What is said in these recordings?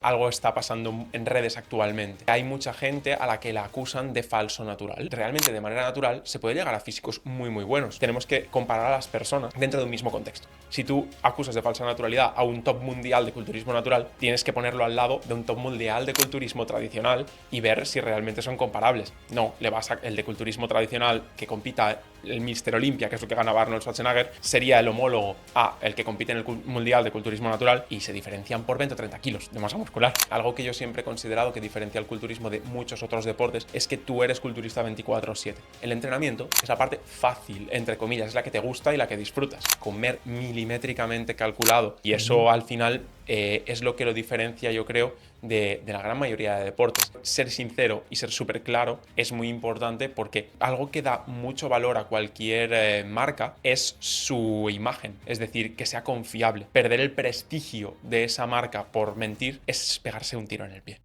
Algo está pasando en redes actualmente. Hay mucha gente a la que la acusan de falso natural. Realmente, de manera natural, se puede llegar a físicos muy buenos. Tenemos que comparar a las personas dentro de un mismo contexto. Si tú acusas de falsa naturalidad a un top mundial de culturismo natural, tienes que ponerlo al lado de un top mundial de culturismo tradicional y ver si realmente son comparables. No, le vas a el de culturismo tradicional que compita el Mister Olympia, que es lo que gana Arnold Schwarzenegger, sería el homólogo a el que compite en el mundial de culturismo natural y se diferencian por 20 o 30 kilos de masa muscular. Algo que yo siempre he considerado que diferencia el culturismo de muchos otros deportes es que tú eres culturista 24/7. El entrenamiento es la parte fácil, entre comillas, es la que te gusta y la que disfrutas. Comer milimétricamente calculado, y eso al final es lo que lo diferencia, yo creo, de la gran mayoría de deportes. Ser sincero y ser súper claro es muy importante, porque algo que da mucho valor a cualquier marca es su imagen, es decir, que sea confiable. Perder el prestigio de esa marca por mentir es pegarse un tiro en el pie.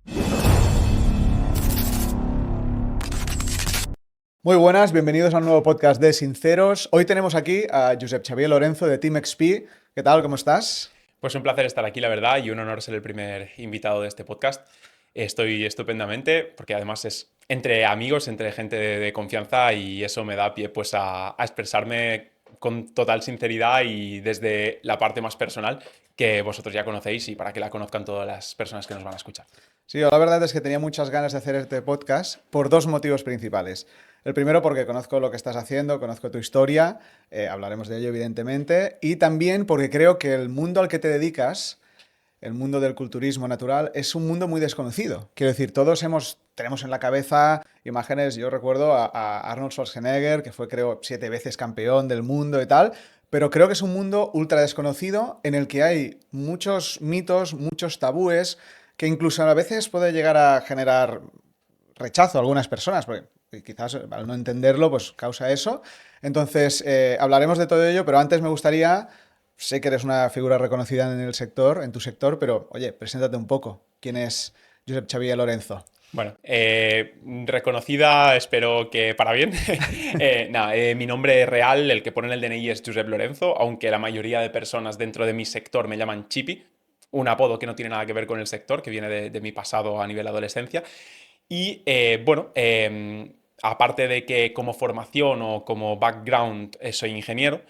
Muy buenas, bienvenidos a un nuevo podcast de Sinceros. Hoy tenemos aquí a Josep Xavier Lorenzo de Team XP. ¿Qué tal? ¿Cómo estás? Pues un placer estar aquí, la verdad, y un honor ser el primer invitado de este podcast. Estoy estupendamente, porque además es entre amigos, entre gente de confianza, y eso me da pie pues a expresarme con total sinceridad y desde la parte más personal que vosotros ya conocéis, y para que la conozcan todas las personas que nos van a escuchar. Sí, yo la verdad es que tenía muchas ganas de hacer este podcast por dos motivos principales. El primero porque conozco lo que estás haciendo, conozco tu historia, hablaremos de ello evidentemente, y también porque creo que el mundo al que te dedicas, el mundo del culturismo natural, es un mundo muy desconocido. Quiero decir, tenemos en la cabeza imágenes, yo recuerdo a Arnold Schwarzenegger, que fue creo 7 veces campeón del mundo y tal, pero creo que es un mundo ultra desconocido en el que hay muchos mitos, muchos tabúes, que incluso a veces puede llegar a generar rechazo a algunas personas, porque quizás al no entenderlo, pues causa eso. Entonces, hablaremos de todo ello, pero antes me gustaría, sé que eres una figura reconocida en el sector, en tu sector, pero oye, preséntate un poco. ¿Quién es Josep Xavier Lorenzo? Bueno, reconocida, espero que para bien. Mi nombre real, el que pone en el DNI, es Josep Lorenzo, aunque la mayoría de personas dentro de mi sector me llaman Chipi, un apodo que no tiene nada que ver con el sector, que viene de mi pasado a nivel adolescencia. Y aparte de que como formación o como background soy ingeniero,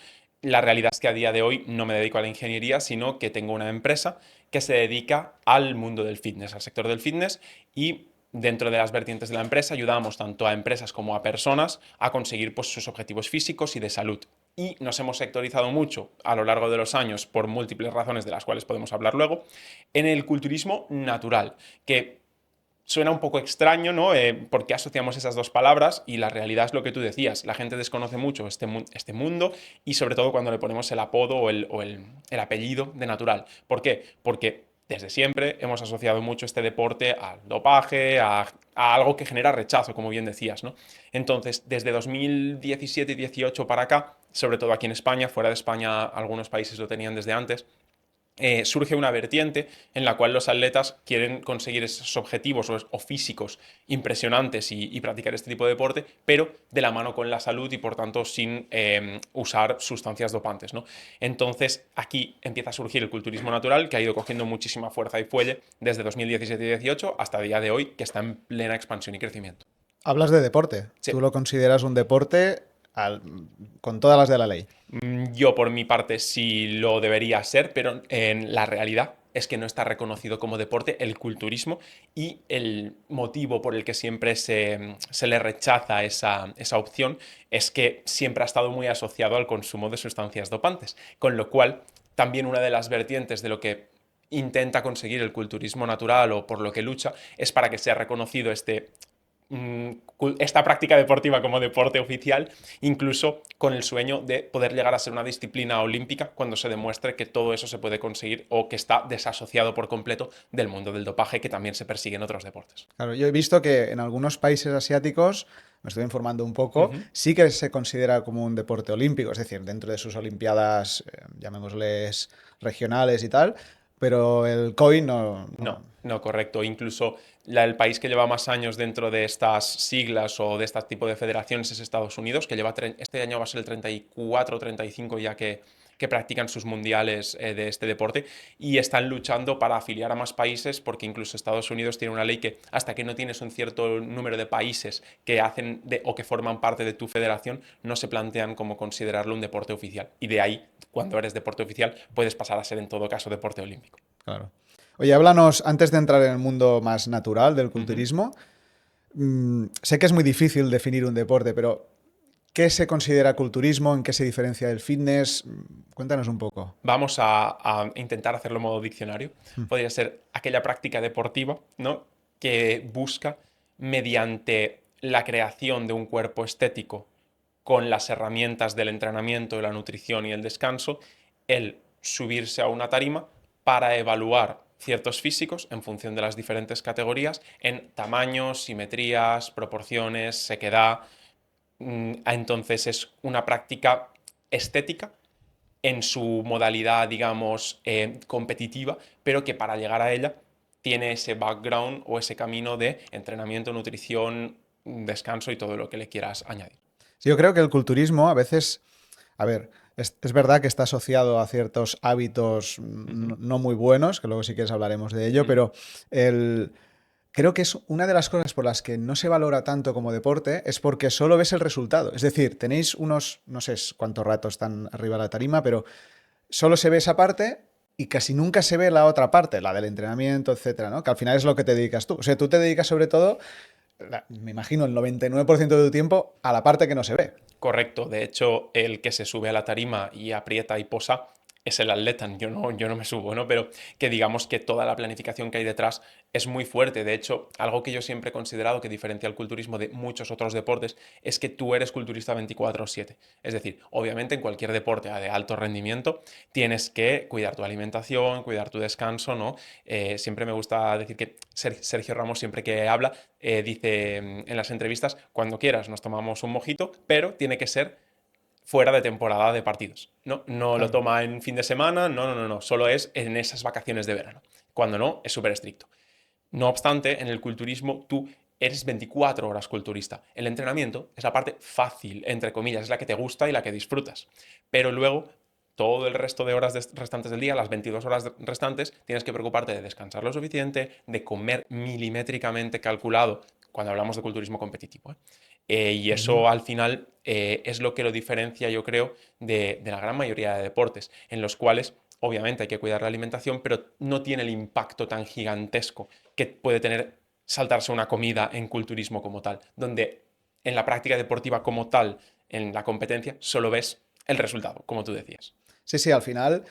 la realidad es que a día de hoy no me dedico a la ingeniería, sino que tengo una empresa que se dedica al mundo del fitness, al sector del fitness, y dentro de las vertientes de la empresa ayudamos tanto a empresas como a personas a conseguir pues, sus objetivos físicos y de salud. Y nos hemos sectorizado mucho a lo largo de los años, por múltiples razones de las cuales podemos hablar luego, en el culturismo natural, que suena un poco extraño, ¿no? ¿Por qué asociamos esas dos palabras? Y la realidad es lo que tú decías. La gente desconoce mucho este mundo, y sobre todo cuando le ponemos el apodo o el apellido de natural. ¿Por qué? Porque desde siempre hemos asociado mucho este deporte al dopaje, a algo que genera rechazo, como bien decías, ¿no? Entonces, desde 2017 y 18 para acá, sobre todo aquí en España, fuera de España algunos países lo tenían desde antes, surge una vertiente en la cual los atletas quieren conseguir esos objetivos o físicos impresionantes y practicar este tipo de deporte, pero de la mano con la salud y por tanto sin usar sustancias dopantes, ¿no? Entonces aquí empieza a surgir el culturismo natural, que ha ido cogiendo muchísima fuerza y fuelle desde 2017 y 18 hasta el día de hoy, que está en plena expansión y crecimiento. Hablas de deporte. Sí. ¿Tú lo consideras un deporte con todas las de la ley? Yo por mi parte sí lo debería ser, pero en la realidad es que no está reconocido como deporte el culturismo, y el motivo por el que siempre se le rechaza esa opción es que siempre ha estado muy asociado al consumo de sustancias dopantes, con lo cual también una de las vertientes de lo que intenta conseguir el culturismo natural, o por lo que lucha, es para que sea reconocido esta práctica deportiva como deporte oficial, incluso con el sueño de poder llegar a ser una disciplina olímpica cuando se demuestre que todo eso se puede conseguir o que está desasociado por completo del mundo del dopaje, que también se persigue en otros deportes. Claro, yo he visto que en algunos países asiáticos, me estoy informando un poco, Ujú. sí que se considera como un deporte olímpico, es decir, dentro de sus olimpiadas, llamémosles regionales y tal, pero el COI No, no, correcto. Incluso el país que lleva más años dentro de estas siglas o de este tipo de federaciones es Estados Unidos, que lleva este año va a ser el 34 o 35 ya que practican sus mundiales de este deporte y están luchando para afiliar a más países porque incluso Estados Unidos tiene una ley que hasta que no tienes un cierto número de países que hacen o que forman parte de tu federación, no se plantean como considerarlo un deporte oficial. Y de ahí, cuando eres deporte oficial, puedes pasar a ser en todo caso deporte olímpico. Claro. Oye, háblanos, antes de entrar en el mundo más natural del Ujú. culturismo, sé que es muy difícil definir un deporte, pero ¿qué se considera culturismo? ¿En qué se diferencia del fitness? Cuéntanos un poco. Vamos a intentar hacerlo en modo diccionario. Mm. Podría ser aquella práctica deportiva, ¿no? Que busca, mediante la creación de un cuerpo estético con las herramientas del entrenamiento, de la nutrición y el descanso, el subirse a una tarima para evaluar ciertos físicos en función de las diferentes categorías en tamaños, simetrías, proporciones, sequedad. Entonces es una práctica estética en su modalidad, digamos, competitiva, pero que para llegar a ella tiene ese background o ese camino de entrenamiento, nutrición, descanso y todo lo que le quieras añadir. Sí, yo creo que el culturismo a veces, a ver, es verdad que está asociado a ciertos hábitos Ujú, no muy buenos, que luego si quieres hablaremos de ello, ujú. pero el, creo que es una de las cosas por las que no se valora tanto como deporte, es porque solo ves el resultado. Es decir, tenéis unos, no sé cuánto rato están arriba de la tarima, pero solo se ve esa parte y casi nunca se ve la otra parte, la del entrenamiento, etcétera, ¿no? Que al final es lo que te dedicas tú. O sea, tú te dedicas sobre todo, me imagino, el 99% de tu tiempo a la parte que no se ve. Correcto, de hecho, el que se sube a la tarima y aprieta y posa es el atleta, yo no me subo, ¿no? Pero que digamos que toda la planificación que hay detrás es muy fuerte. De hecho, algo que yo siempre he considerado que diferencia el culturismo de muchos otros deportes es que tú eres culturista 24/7. Es decir, obviamente en cualquier deporte de alto rendimiento tienes que cuidar tu alimentación, cuidar tu descanso, ¿no? Siempre me gusta decir que Sergio Ramos siempre que habla dice en las entrevistas, cuando quieras nos tomamos un mojito, pero tiene que ser fuera de temporada de partidos. No, no lo Claro. toma en fin de semana, no, solo es en esas vacaciones de verano. Cuando no, es súper estricto. No obstante, en el culturismo tú eres 24 horas culturista. El entrenamiento es la parte fácil, entre comillas, es la que te gusta y la que disfrutas. Pero luego, todo el resto de horas restantes del día, las 22 horas restantes, tienes que preocuparte de descansar lo suficiente, de comer milimétricamente calculado, cuando hablamos de culturismo competitivo. Y Ujú. eso al final es lo que lo diferencia, yo creo, de la gran mayoría de deportes, en los cuales obviamente hay que cuidar la alimentación, pero no tiene el impacto tan gigantesco que puede tener saltarse una comida en culturismo como tal, donde en la práctica deportiva como tal, en la competencia, solo ves el resultado, como tú decías. Sí, sí, al final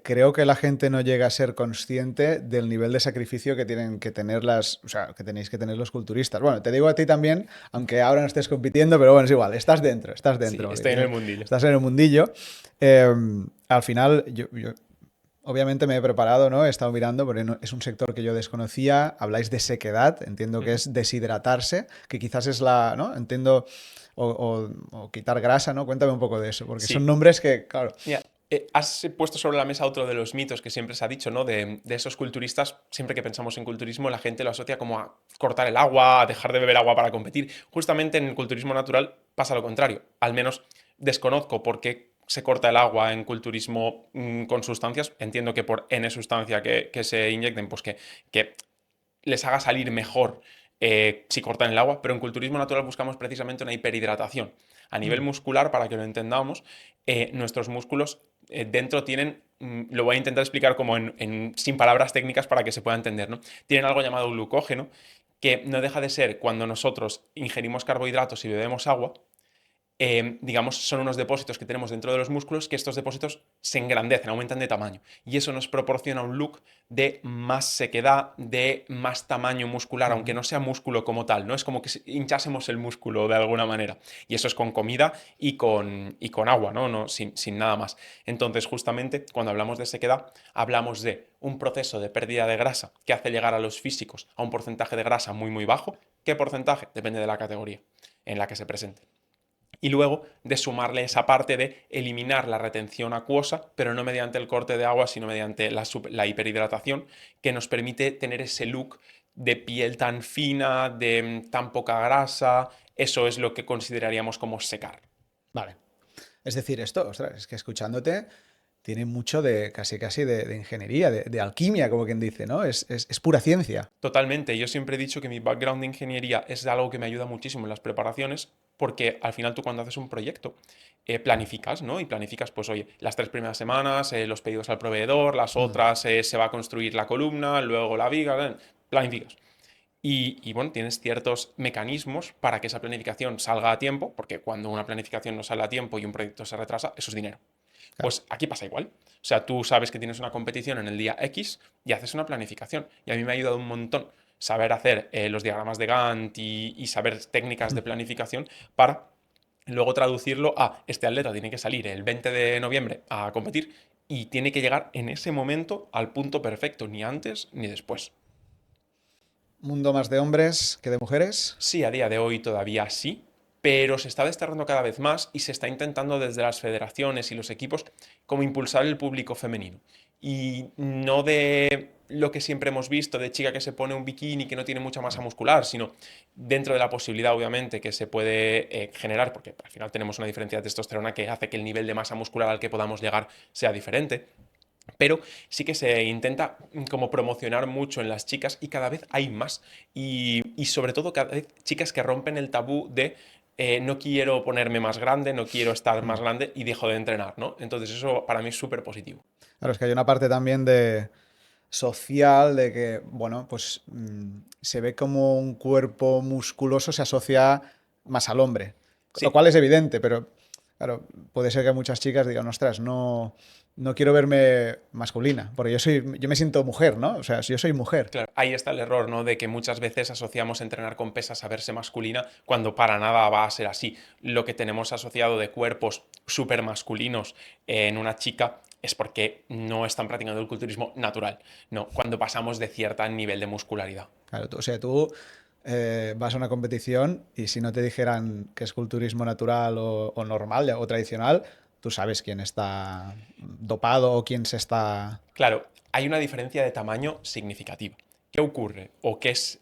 creo que la gente no llega a ser consciente del nivel de sacrificio que tienen que tener o sea, que tenéis que tener los culturistas. Bueno, te digo a ti también, aunque ahora no estés compitiendo, pero bueno, es igual, estás Sí, dentro, estoy en el mundillo. estás en el mundillo. Eh, Al final, obviamente me he preparado, ¿no? He estado mirando, porque es un sector que yo desconocía. Habláis de sequedad, entiendo que Ujú. es deshidratarse, que quizás es la, ¿no? Entiendo, o quitar grasa, ¿no? Cuéntame un poco de eso, porque son Sí, nombres que, claro. mira, has puesto sobre la mesa otro de los mitos que siempre se ha dicho, ¿no? De esos culturistas, siempre que pensamos en culturismo, la gente lo asocia como a cortar el agua, a dejar de beber agua para competir. Justamente en el culturismo natural pasa lo contrario. Al menos desconozco por qué se corta el agua en culturismo con sustancias. Entiendo que por N sustancia que se inyecten, pues que les haga salir mejor si cortan el agua, pero en culturismo natural buscamos precisamente una hiperhidratación. A nivel Mm. muscular, para que lo entendamos, nuestros músculos dentro tienen, lo voy a intentar explicar como sin palabras técnicas para que se pueda entender, ¿no? Tienen algo llamado glucógeno, que no deja de ser cuando nosotros ingerimos carbohidratos y bebemos agua, digamos, son unos depósitos que tenemos dentro de los músculos que estos depósitos se engrandecen, aumentan de tamaño. Y eso nos proporciona un look de más sequedad, de más tamaño muscular, aunque Ujú. no sea músculo como tal, ¿no? Es como que hinchásemos el músculo de alguna manera. Y eso es con comida y con agua, ¿no? Sin nada más. Entonces, justamente, cuando hablamos de sequedad, hablamos de un proceso de pérdida de grasa que hace llegar a los físicos a un porcentaje de grasa muy, muy bajo. ¿Qué porcentaje? Depende de la categoría en la que se presente y luego de sumarle esa parte de eliminar la retención acuosa, pero no mediante el corte de agua, sino mediante la hiperhidratación, que nos permite tener ese look de piel tan fina, de tan poca grasa. Eso es lo que consideraríamos como secar. Vale. Es decir, esto, ostras, es que escuchándote tiene mucho de casi de ingeniería, de alquimia, como quien dice, ¿no? Es pura ciencia. Totalmente. Yo siempre he dicho que mi background de ingeniería es algo que me ayuda muchísimo en las preparaciones, porque al final tú cuando haces un proyecto planificas, ¿no? Y planificas, pues oye, las 3 primeras semanas, los pedidos al proveedor, las Mm. otras se va a construir la columna, luego la viga, planificas. Y bueno, tienes ciertos mecanismos para que esa planificación salga a tiempo, porque cuando una planificación no sale a tiempo y un proyecto se retrasa, eso es dinero. Claro. Pues aquí pasa igual. O sea, tú sabes que tienes una competición en el día X y haces una planificación. Y a mí me ha ayudado un montón saber hacer los diagramas de Gantt y saber técnicas de Mm. planificación para luego traducirlo a este atleta tiene que salir el 20 de noviembre a competir y tiene que llegar en ese momento al punto perfecto, ni antes ni después. Mundo más de hombres que de mujeres. Sí, a día de hoy todavía sí, pero se está destacando cada vez más y se está intentando desde las federaciones y los equipos como impulsar el público femenino. Y no de lo que siempre hemos visto de chica que se pone un bikini que no tiene mucha masa muscular, sino dentro de la posibilidad, obviamente, que se puede generar, porque al final tenemos una diferencia de testosterona que hace que el nivel de masa muscular al que podamos llegar sea diferente. Pero sí que se intenta como promocionar mucho en las chicas y cada vez hay más. Y sobre todo cada vez chicas que rompen el tabú de no quiero ponerme más grande, no quiero estar más Mm. grande y dejo de entrenar, ¿no? Entonces eso para mí es súper positivo. Claro, es que hay una parte también de social de que, bueno, pues se ve como un cuerpo musculoso se asocia más al hombre, lo Sí, cual es evidente, pero claro, puede ser que muchas chicas digan, ostras, no, no quiero verme masculina, porque yo me siento mujer, ¿no? O sea, si yo soy mujer. claro, ahí está el error, ¿no? De que muchas veces asociamos entrenar con pesas a verse masculina cuando para nada va a ser así. Lo que tenemos asociado de cuerpos súper masculinos en una chica es porque no están practicando el culturismo natural, no, cuando pasamos de cierto nivel de muscularidad. Claro, o sea, tú vas a una competición y si no te dijeran que es culturismo natural o normal o tradicional, tú sabes quién está dopado o quién se está... Claro, hay una diferencia de tamaño significativa. ¿Qué ocurre? ¿O qué es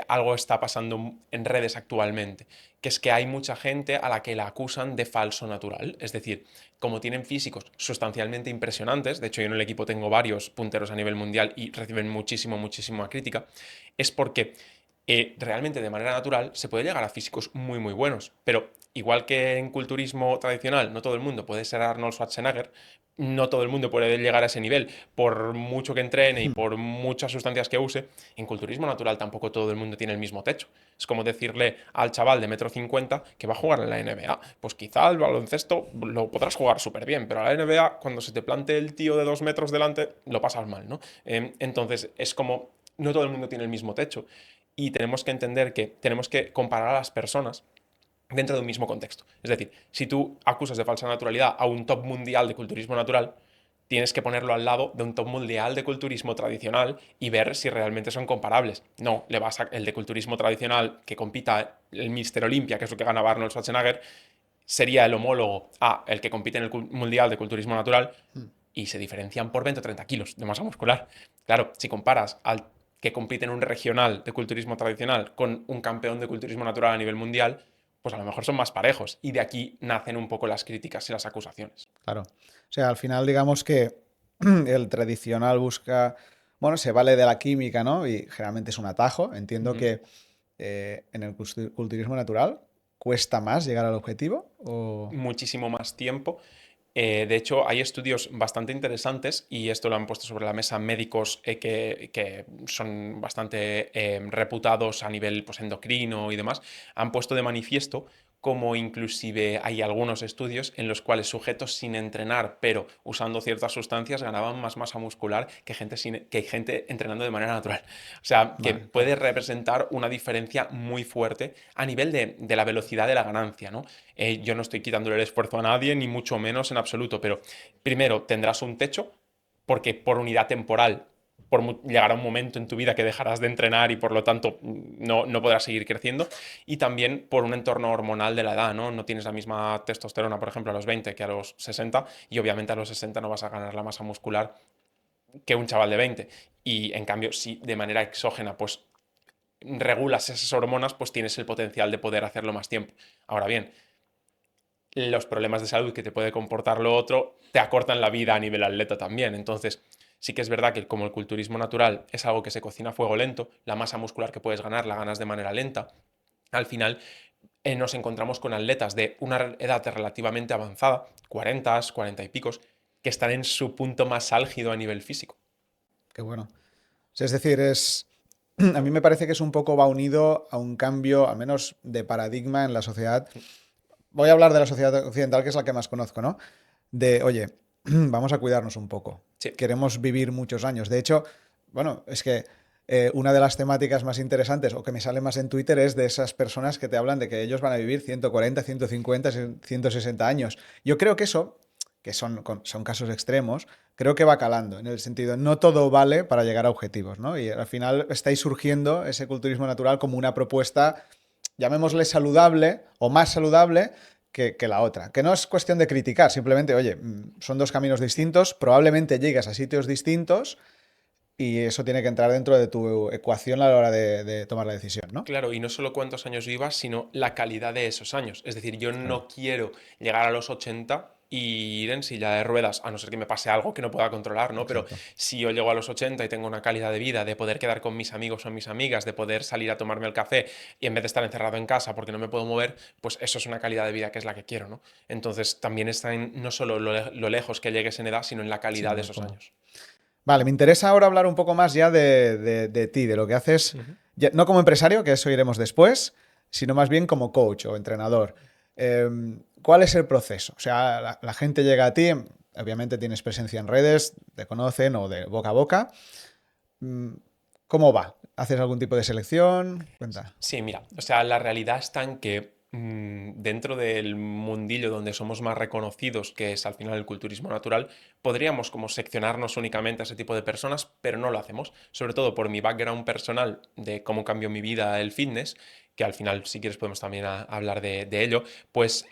algo está pasando en redes actualmente? Que es que hay mucha gente a la que la acusan de falso natural. Es decir, como tienen físicos sustancialmente impresionantes, de hecho yo en el equipo tengo varios punteros a nivel mundial y reciben muchísima crítica, es porque realmente de manera natural se puede llegar a físicos muy buenos. Pero igual que en culturismo tradicional no todo el mundo puede ser Arnold Schwarzenegger, no todo el mundo puede llegar a ese nivel, por mucho que entrene y por muchas sustancias que use, en culturismo natural tampoco todo el mundo tiene el mismo techo. Es como decirle al chaval de 1,50 m que va a jugar en la NBA. Pues quizá el baloncesto lo podrás jugar súper bien, pero a la NBA, cuando se te plante el tío de 2 metros delante, lo pasas mal, ¿no? Entonces, es como, no todo el mundo tiene el mismo techo. Y tenemos que entender que tenemos que comparar a las personas dentro de un mismo contexto. Es decir, si tú acusas de falsa naturalidad a un top mundial de culturismo natural, tienes que ponerlo al lado de un top mundial de culturismo tradicional y ver si realmente son comparables. No, le vas a el de culturismo tradicional que compita el Mister Olympia, que es lo que gana Arnold Schwarzenegger, sería el homólogo a el que compite en el mundial de culturismo natural y se diferencian por 20 o 30 kilos de masa muscular. Claro, si comparas al que compite en un regional de culturismo tradicional con un campeón de culturismo natural a nivel mundial, pues a lo mejor son más parejos. Y de aquí nacen un poco las críticas y las acusaciones. Claro. O sea, al final digamos que el tradicional busca, bueno, se vale de la química, ¿no? Y generalmente es un atajo. Entiendo Ujú. que en el culturismo natural cuesta más llegar al objetivo o... Muchísimo más tiempo. De hecho, hay estudios bastante interesantes y esto lo han puesto sobre la mesa médicos que son bastante reputados a nivel pues, endocrino y demás. Han puesto de manifiesto como inclusive hay algunos estudios en los cuales sujetos sin entrenar, pero usando ciertas sustancias, ganaban más masa muscular que gente entrenando de manera natural. O sea, que Vale, puede representar una diferencia muy fuerte a nivel de la velocidad de la ganancia, ¿no? Yo no estoy quitándole el esfuerzo a nadie, ni mucho menos en absoluto, pero primero tendrás un techo, porque por unidad temporal llegará un momento en tu vida que dejarás de entrenar y por lo tanto no podrás seguir creciendo. Y también por un entorno hormonal de la edad, ¿no? No tienes la misma testosterona, por ejemplo, a los 20 que a los 60 y obviamente a los 60 no vas a ganar la masa muscular que un chaval de 20. Y en cambio, si de manera exógena, pues regulas esas hormonas, pues tienes el potencial de poder hacerlo más tiempo. Ahora bien, los problemas de salud que te puede comportar lo otro te acortan la vida a nivel atleta también. Entonces, sí que es verdad que como el culturismo natural es algo que se cocina a fuego lento, la masa muscular que puedes ganar la ganas de manera lenta, al final nos encontramos con atletas de una edad relativamente avanzada, 40, 40 y picos, que están en su punto más álgido a nivel físico. Qué bueno. O sea, es decir, a mí me parece que es un poco va unido a un cambio, al menos de paradigma en la sociedad. Voy a hablar de la sociedad occidental, que es la que más conozco, ¿no? De, oye, vamos a cuidarnos un poco. Sí, Queremos vivir muchos años. De hecho, bueno, es que una de las temáticas más interesantes o que me sale más en Twitter es de esas personas que te hablan de que ellos van a vivir 140, 150, 160 años. Yo creo que eso, que son casos extremos, creo que va calando, en el sentido, no todo vale para llegar a objetivos, ¿no? Y al final estáis surgiendo ese culturismo natural como una propuesta, llamémosle saludable o más saludable que la otra. Que no es cuestión de criticar, simplemente, oye, son dos caminos distintos, probablemente llegas a sitios distintos y eso tiene que entrar dentro de tu ecuación a la hora de tomar la decisión, ¿no? claro, y no solo cuántos años vivas, sino la calidad de esos años. Es decir, yo Claro. no quiero llegar a los 80 y ir en silla de ruedas, a no ser que me pase algo que no pueda controlar, ¿no? Pero Exacto. si yo llego a los 80 y tengo una calidad de vida, de poder quedar con mis amigos o mis amigas, de poder salir a tomarme el café y en vez de estar encerrado en casa porque no me puedo mover, pues eso es una calidad de vida que es la que quiero, ¿no? Entonces también está en no solo lo lejos que llegues en edad, sino en la Sí, calidad de no, esos ¿cómo? años. Vale, me interesa ahora hablar un poco más ya de ti, de lo que haces, Ujú. no como empresario, que eso iremos después, sino más bien como coach o entrenador. Eh, ¿Cuál es el proceso? O sea, la gente llega a ti, obviamente tienes presencia en redes, te conocen o de boca a boca. Mm, ¿Cómo va? ¿Haces algún tipo de selección? Cuenta. Sí, mira, o sea, la realidad está en que dentro del mundillo donde somos más reconocidos, que es al final el culturismo natural, podríamos como seccionarnos únicamente a ese tipo de personas, pero no lo hacemos, sobre todo por mi background personal de cómo cambió mi vida el fitness, que al final, si quieres, podemos también hablar de ello, pues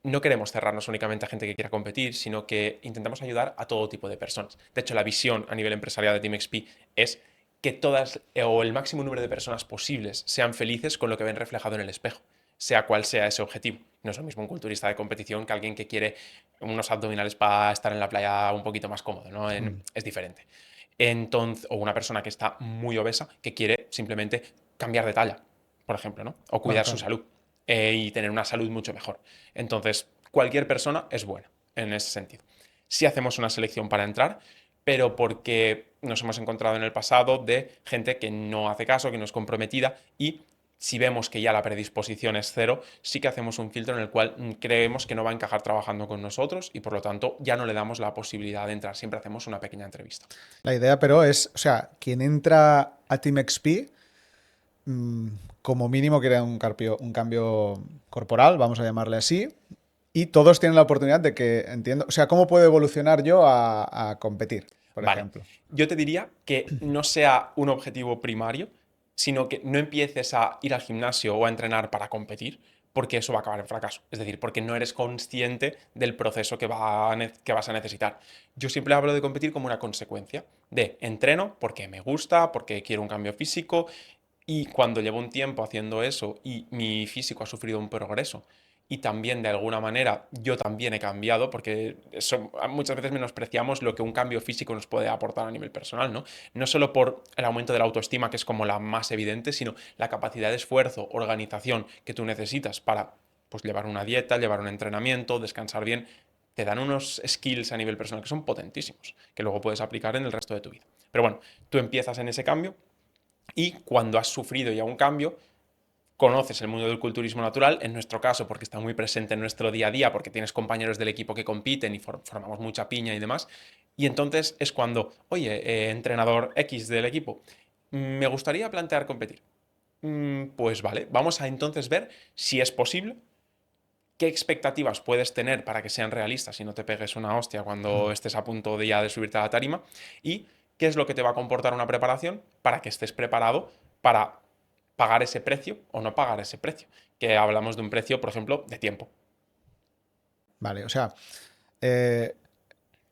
no queremos cerrarnos únicamente a gente que quiera competir, sino que intentamos ayudar a todo tipo de personas. De hecho, la visión a nivel empresarial de Team XP es que todas o el máximo número de personas posibles sean felices con lo que ven reflejado en el espejo, sea cual sea ese objetivo. No es lo mismo un culturista de competición que alguien que quiere unos abdominales para estar en la playa un poquito más cómodo, ¿no? Mm, Es diferente. Entonces, o una persona que está muy obesa que quiere simplemente cambiar de talla, por ejemplo, ¿no? O claro, cuidar su claro. salud y tener una salud mucho mejor. Entonces, cualquier persona es buena en ese sentido. Si hacemos una selección para entrar, pero porque nos hemos encontrado en el pasado de gente que no hace caso, que no es comprometida y si vemos que ya la predisposición es cero, sí que hacemos un filtro en el cual creemos que no va a encajar trabajando con nosotros y por lo tanto ya no le damos la posibilidad de entrar. Siempre hacemos una pequeña entrevista. La idea, pero es, o sea, quien entra a Team XP, mm, como mínimo quiere un cambio corporal, vamos a llamarle así, y todos tienen la oportunidad de que, entiendo, o sea, ¿cómo puedo evolucionar yo a competir, por Vale, ejemplo? yo te diría que no sea un objetivo primario, sino que no empieces a ir al gimnasio o a entrenar para competir, porque eso va a acabar en fracaso. Es decir, porque no eres consciente del proceso que vas a necesitar. Yo siempre hablo de competir como una consecuencia de entreno porque me gusta, porque quiero un cambio físico y cuando llevo un tiempo haciendo eso y mi físico ha sufrido un progreso y también de alguna manera yo también he cambiado, porque muchas veces menospreciamos lo que un cambio físico nos puede aportar a nivel personal, ¿no? No solo por el aumento de la autoestima, que es como la más evidente, sino la capacidad de esfuerzo, organización que tú necesitas para pues, llevar una dieta, llevar un entrenamiento, descansar bien. Te dan unos skills a nivel personal que son potentísimos, que luego puedes aplicar en el resto de tu vida. Pero bueno, tú empiezas en ese cambio y cuando has sufrido ya un cambio, conoces el mundo del culturismo natural, en nuestro caso porque está muy presente en nuestro día a día, porque tienes compañeros del equipo que compiten y formamos mucha piña y demás, y entonces es cuando, oye, entrenador X del equipo, me gustaría plantear competir. Pues vale, vamos a entonces ver si es posible, qué expectativas puedes tener para que sean realistas y no te pegues una hostia cuando estés a punto de ya de subirte a la tarima y qué es lo que te va a comportar una preparación para que estés preparado para pagar ese precio o no pagar ese precio. Que hablamos de un precio, por ejemplo, de tiempo. Vale, o sea, eh,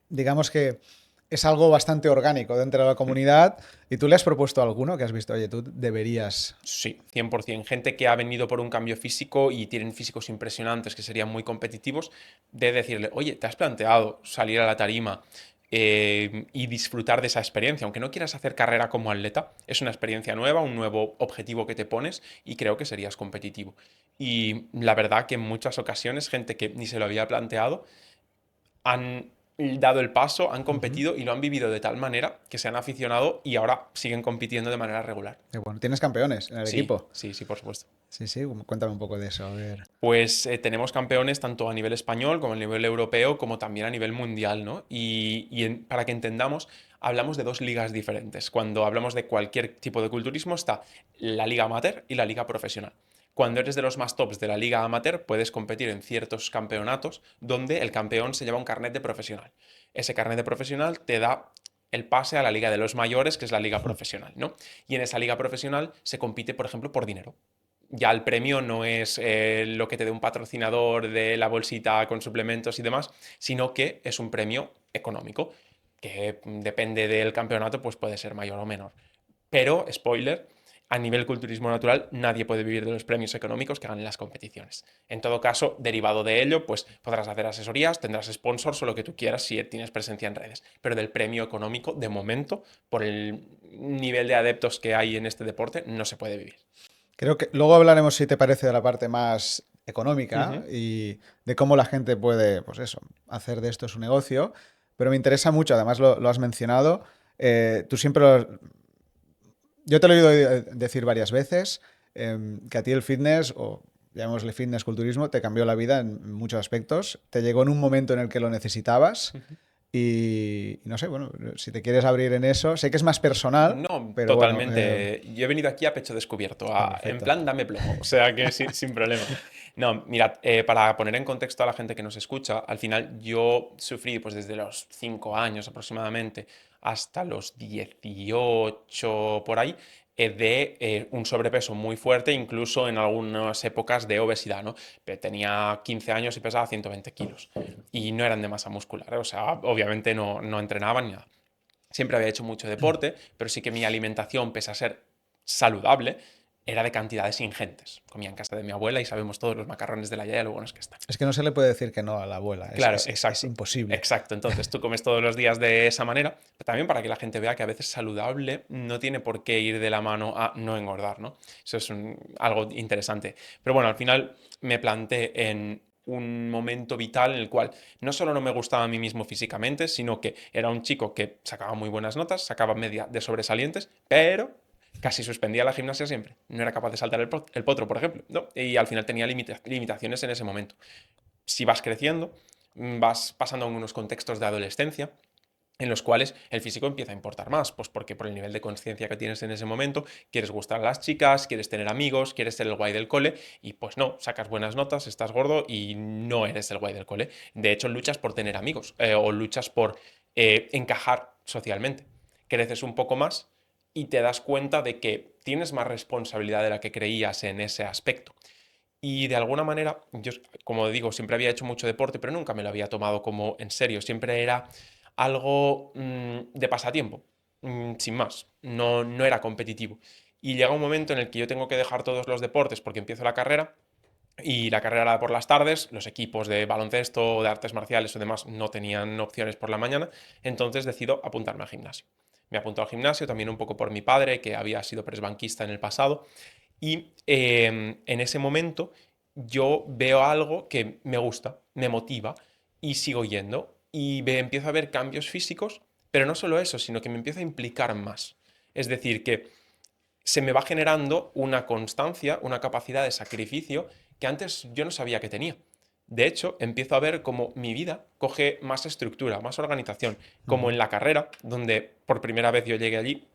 digamos que es algo bastante orgánico dentro de la comunidad. ¿Y tú le has propuesto alguno que has visto? Oye, tú deberías... Sí, 100%. Gente que ha venido por un cambio físico y tienen físicos impresionantes que serían muy competitivos, de decirle, oye, ¿te has planteado salir a la tarima y disfrutar de esa experiencia? Aunque no quieras hacer carrera como atleta, es una experiencia nueva, un nuevo objetivo que te pones y creo que serías competitivo. Y la verdad que en muchas ocasiones gente que ni se lo había planteado han dado el paso, han Ujú. competido y lo han vivido de tal manera que se han aficionado y ahora siguen compitiendo de manera regular. Qué bueno. ¿Tienes campeones en el Sí, equipo? sí, sí, por supuesto. Sí, sí, cuéntame un poco de eso. A ver. Pues tenemos campeones tanto a nivel español como a nivel europeo, como también a nivel mundial, ¿no? Para que entendamos, hablamos de dos ligas diferentes. Cuando hablamos de cualquier tipo de culturismo está la liga amateur y la liga profesional. Cuando eres de los más tops de la liga amateur, puedes competir en ciertos campeonatos donde el campeón se lleva un carnet de profesional. Ese carnet de profesional te da el pase a la liga de los mayores, que es la liga profesional, ¿no? Y en esa liga profesional se compite, por ejemplo, por dinero. Ya el premio no es lo que te dé un patrocinador de la bolsita con suplementos y demás, sino que es un premio económico, que depende del campeonato, pues puede ser mayor o menor. Pero, spoiler, a nivel culturismo natural nadie puede vivir de los premios económicos que ganen las competiciones. En todo caso, derivado de ello, pues podrás hacer asesorías, tendrás sponsors o lo que tú quieras si tienes presencia en redes. Pero del premio económico, de momento, por el nivel de adeptos que hay en este deporte, no se puede vivir. Creo que luego hablaremos, si te parece, de la parte más económica Ujú. y de cómo la gente puede, pues eso, hacer de esto su negocio. Pero me interesa mucho, además lo has mencionado. Tú siempre yo te lo he oído decir varias veces, que a ti el fitness, o llamémosle fitness, culturismo, te cambió la vida en muchos aspectos. Te llegó en un momento en el que lo necesitabas y no sé, bueno, si te quieres abrir en eso, sé que es más personal, No, pero bueno, totalmente. Yo he venido aquí a pecho descubierto, en perfecto. plan dame plomo, o sea que sin problema. No, mirad, para poner en contexto a la gente que nos escucha, al final yo sufrí pues desde los 5 años aproximadamente hasta los 18 por ahí, de un sobrepeso muy fuerte, incluso en algunas épocas de obesidad, ¿no? Tenía 15 años y pesaba 120 kilos y no eran de masa muscular, ¿eh? O sea, obviamente no entrenaba ni nada. Siempre había hecho mucho deporte, pero sí que mi alimentación, pese a ser saludable, era de cantidades ingentes. Comía en casa de mi abuela y sabemos todos los macarrones de la Yaya lo buenos que están. Es que no se le puede decir que no a la abuela, Claro, es exacto. imposible. Exacto. Entonces tú comes todos los días de esa manera, pero también para que la gente vea que a veces saludable no tiene por qué ir de la mano a no engordar, ¿no? Eso es algo interesante. Pero bueno, al final me planté en un momento vital en el cual no solo no me gustaba a mí mismo físicamente, sino que era un chico que sacaba muy buenas notas, sacaba media de sobresalientes, pero casi suspendía la gimnasia siempre. No era capaz de saltar el potro, por ejemplo, ¿no? Y al final tenía limitaciones en ese momento. Si vas creciendo, vas pasando en unos contextos de adolescencia en los cuales el físico empieza a importar más, pues porque por el nivel de conciencia que tienes en ese momento, quieres gustar a las chicas, quieres tener amigos, quieres ser el guay del cole, y pues no, sacas buenas notas, estás gordo y no eres el guay del cole. De hecho, luchas por tener amigos o luchas por encajar socialmente. Creces un poco más y te das cuenta de que tienes más responsabilidad de la que creías en ese aspecto. Y de alguna manera, yo, como digo, siempre había hecho mucho deporte, pero nunca me lo había tomado como en serio. Siempre era algo de pasatiempo, sin más. No era competitivo. Y llega un momento en el que yo tengo que dejar todos los deportes porque empiezo la carrera. Y la carrera era por las tardes, los equipos de baloncesto, de artes marciales o demás no tenían opciones por la mañana, entonces decido apuntarme al gimnasio. Me apunto al gimnasio también un poco por mi padre, que había sido presbanquista en el pasado, y en ese momento yo veo algo que me gusta, me motiva y sigo yendo y empiezo a ver cambios físicos, pero no solo eso, sino que me empiezo a implicar más. Es decir, que se me va generando una constancia, una capacidad de sacrificio que antes yo no sabía que tenía. De hecho, empiezo a ver cómo mi vida coge más estructura, más organización, como Ujú. en la carrera, donde por primera vez yo llegué allí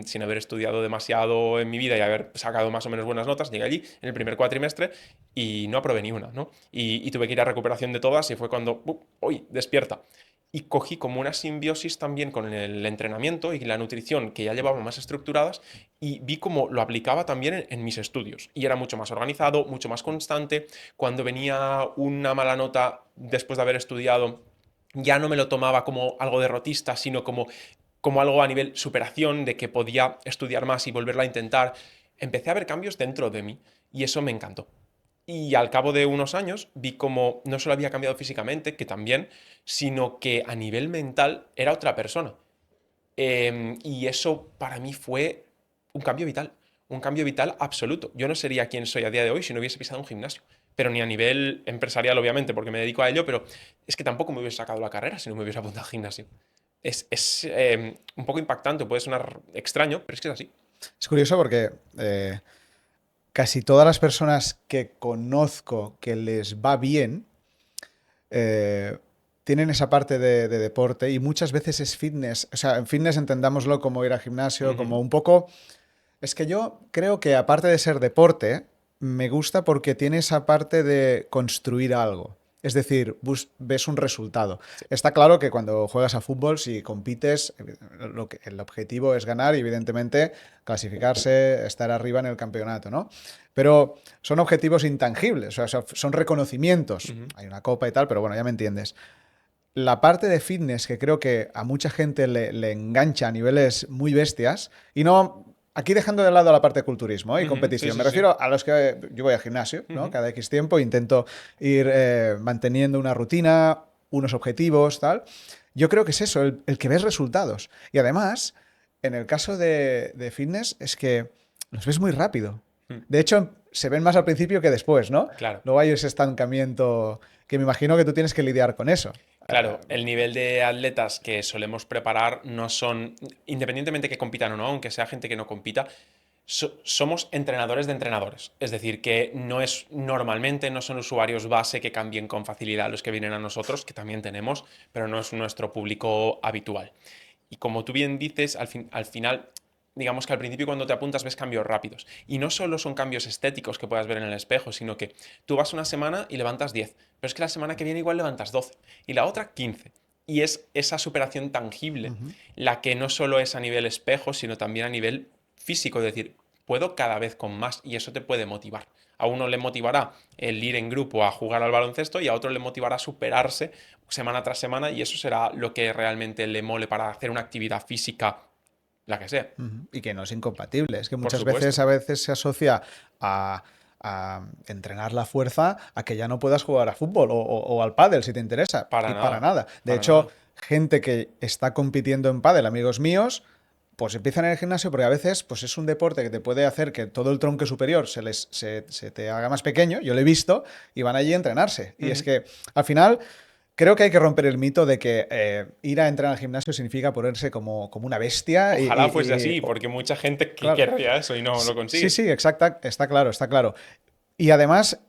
sin haber estudiado demasiado en mi vida y haber sacado más o menos buenas notas, llegué allí en el primer cuatrimestre y no aprobé ni una, ¿no? Y tuve que ir a recuperación de todas y fue cuando, ¡uy! Despierta. Y cogí como una simbiosis también con el entrenamiento y la nutrición que ya llevaba más estructuradas y vi cómo lo aplicaba también en mis estudios. Y era mucho más organizado, mucho más constante. Cuando venía una mala nota después de haber estudiado, ya no me lo tomaba como algo derrotista, sino como algo a nivel superación, de que podía estudiar más y volverlo a intentar. Empecé a ver cambios dentro de mí y eso me encantó. Y al cabo de unos años vi como no solo había cambiado físicamente, que también, sino que a nivel mental era otra persona. Y eso para mí fue un cambio vital absoluto. Yo no sería quien soy a día de hoy si no hubiese pisado un gimnasio. Pero ni a nivel empresarial, obviamente, porque me dedico a ello, pero es que tampoco me hubiese sacado la carrera si no me hubiese apuntado al gimnasio. Es un poco impactante, puede sonar extraño, pero es que es así. Es curioso porque casi todas las personas que conozco que les va bien, eh, tienen esa parte de deporte y muchas veces es fitness. O sea, en fitness entendámoslo como ir al gimnasio, como Ujú, un poco. Es que yo creo que aparte de ser deporte, me gusta porque tiene esa parte de construir algo. Es decir, ves un resultado. sí. Está claro que cuando juegas a fútbol, si compites, el objetivo es ganar y evidentemente clasificarse, estar arriba en el campeonato, ¿no? Pero son objetivos intangibles, o sea, son reconocimientos. Ujú, Hay una copa y tal, pero bueno, ya me entiendes. La parte de fitness que creo que a mucha gente le engancha a niveles muy bestias, y no, aquí dejando de lado la parte de culturismo, y ujú, sí, competición, me sí, sí. refiero a los que yo voy al gimnasio, ¿no? Ujú, Cada X tiempo intento ir manteniendo una rutina, unos objetivos, tal. Yo creo que es eso, el que ves resultados. Y además, en el caso de fitness, es que los ves muy rápido. ujú. De hecho, se ven más al principio que después, ¿no? Claro. Luego hay ese estancamiento que me imagino que tú tienes que lidiar con eso. Claro, el nivel de atletas que solemos preparar no son, independientemente que compitan o no, aunque sea gente que no compita, somos entrenadores de entrenadores. Es decir, que no es normalmente, no son usuarios base que cambien con facilidad los que vienen a nosotros, que también tenemos, pero no es nuestro público habitual. Y como tú bien dices, al final, digamos que al principio cuando te apuntas ves cambios rápidos. Y no solo son cambios estéticos que puedas ver en el espejo, sino que tú vas una semana y levantas 10, pero es que la semana que viene igual levantas 12 y la otra 15. Y es esa superación tangible Ujú. la que no solo es a nivel espejo, sino también a nivel físico. Es decir, puedo cada vez con más y eso te puede motivar. A uno le motivará el ir en grupo a jugar al baloncesto y a otro le motivará superarse semana tras semana y eso será lo que realmente le mole para hacer una actividad física, la que sea. Ujú. Y que no es incompatible. Es que Por muchas veces supuesto. a veces se asocia a entrenar la fuerza a que ya no puedas jugar a fútbol o al pádel si te interesa. Para Y para nada. nada. De Para hecho, nada. gente que está compitiendo en pádel, amigos míos, pues empiezan en el gimnasio porque a veces pues es un deporte que te puede hacer que todo el tronco superior se te haga más pequeño, yo lo he visto, y van allí a entrenarse. Y es Ujú. que al final creo que hay que romper el mito de que ir a entrenar al gimnasio significa ponerse como una bestia Ojalá fuese así, porque mucha gente que claro. querría eso y no Sí, lo sí, consigue. sí, exacta, está claro, está claro. Y además,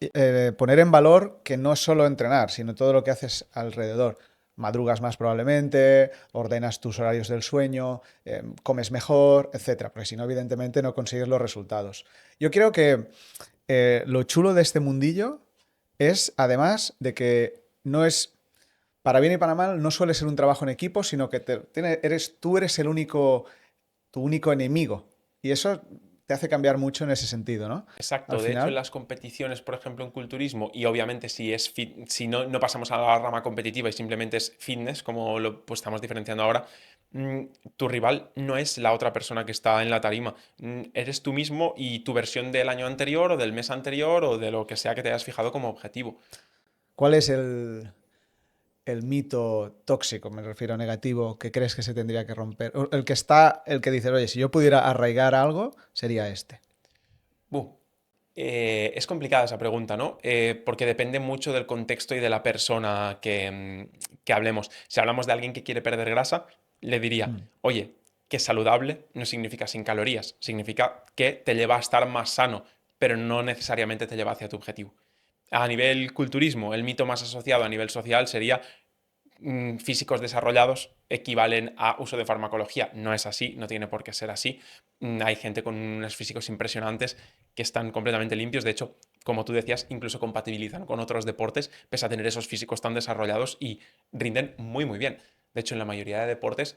poner en valor que no es solo entrenar, sino todo lo que haces alrededor. Madrugas más probablemente, ordenas tus horarios del sueño, comes mejor, etcétera, porque si no, evidentemente no consigues los resultados. Yo creo que lo chulo de este mundillo es, además, de que no es, para bien y para mal, no suele ser un trabajo en equipo, sino que tú eres tu único enemigo. Y eso te hace cambiar mucho en ese sentido, ¿no? Al Exacto, de hecho en final. las competiciones, por ejemplo en culturismo, y obviamente si no, no pasamos a la rama competitiva y simplemente es fitness, como lo pues, estamos diferenciando ahora, mm, tu rival no es la otra persona que está en la tarima, eres tú mismo y tu versión del año anterior o del mes anterior o de lo que sea que te hayas fijado como objetivo. ¿Cuál es el mito tóxico, me refiero negativo, que crees que se tendría que romper? O el que está, el que dices, oye, si yo pudiera arraigar algo, sería este. Buh. Es complicada esa pregunta, ¿no? Porque depende mucho del contexto y de la persona que hablemos. Si hablamos de alguien que quiere perder grasa, le diría, Mm. oye, que saludable no significa sin calorías, significa que te lleva a estar más sano, pero no necesariamente te lleva hacia tu objetivo. A nivel culturismo, el mito más asociado a nivel social sería físicos desarrollados equivalen a uso de farmacología. No es así, no tiene por qué ser así. Hay gente con unos físicos impresionantes que están completamente limpios. De hecho, como tú decías, incluso compatibilizan con otros deportes, pese a tener esos físicos tan desarrollados y rinden muy, muy bien. De hecho, en la mayoría de deportes,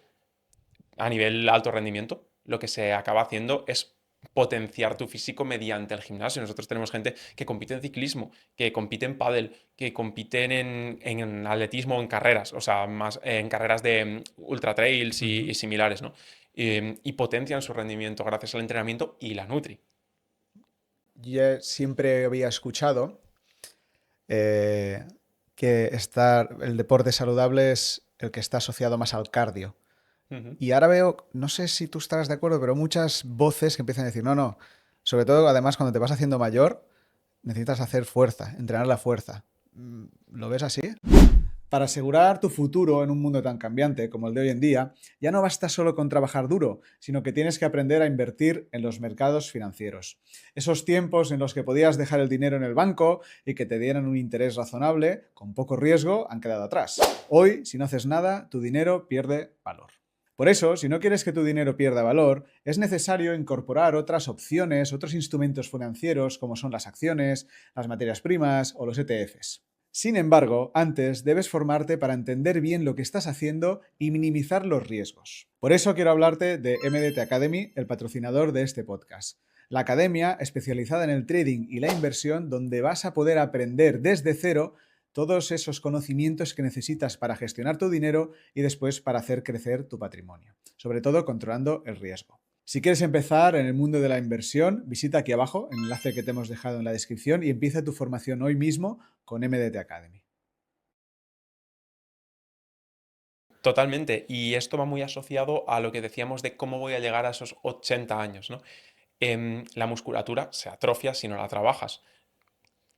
a nivel alto rendimiento, lo que se acaba haciendo es potenciar tu físico mediante el gimnasio. Nosotros tenemos gente que compite en ciclismo, que compite en pádel, que compiten en atletismo, en carreras, o sea, más en carreras de ultra trails y similares, ¿no? Y potencian su rendimiento gracias al entrenamiento y la Nutri. Yo siempre había escuchado eh, que el deporte saludable es el que está asociado más al cardio. Ujú. Y ahora veo, no sé si tú estarás de acuerdo, pero muchas voces que empiezan a decir, no, no, sobre todo además cuando te vas haciendo mayor, necesitas hacer fuerza, entrenar la fuerza. ¿Lo ves así? Para asegurar tu futuro en un mundo tan cambiante como el de hoy en día, ya no basta solo con trabajar duro, sino que tienes que aprender a invertir en los mercados financieros. Esos tiempos en los que podías dejar el dinero en el banco y que te dieran un interés razonable, con poco riesgo, han quedado atrás. Hoy, si no haces nada, tu dinero pierde valor. Por eso, si no quieres que tu dinero pierda valor, es necesario incorporar otras opciones, otros instrumentos financieros como son las acciones, las materias primas o los ETFs. Sin embargo, antes debes formarte para entender bien lo que estás haciendo y minimizar los riesgos. Por eso quiero hablarte de MDT Academy, el patrocinador de este podcast. La academia especializada en el trading y la inversión donde vas a poder aprender desde cero todos esos conocimientos que necesitas para gestionar tu dinero y después para hacer crecer tu patrimonio, sobre todo controlando el riesgo. Si quieres empezar en el mundo de la inversión, visita aquí abajo el enlace que te hemos dejado en la descripción y empieza tu formación hoy mismo con MDT Academy. Totalmente. Y esto va muy asociado a lo que decíamos de cómo voy a llegar a esos 80 años, ¿no? La musculatura se atrofia si no la trabajas.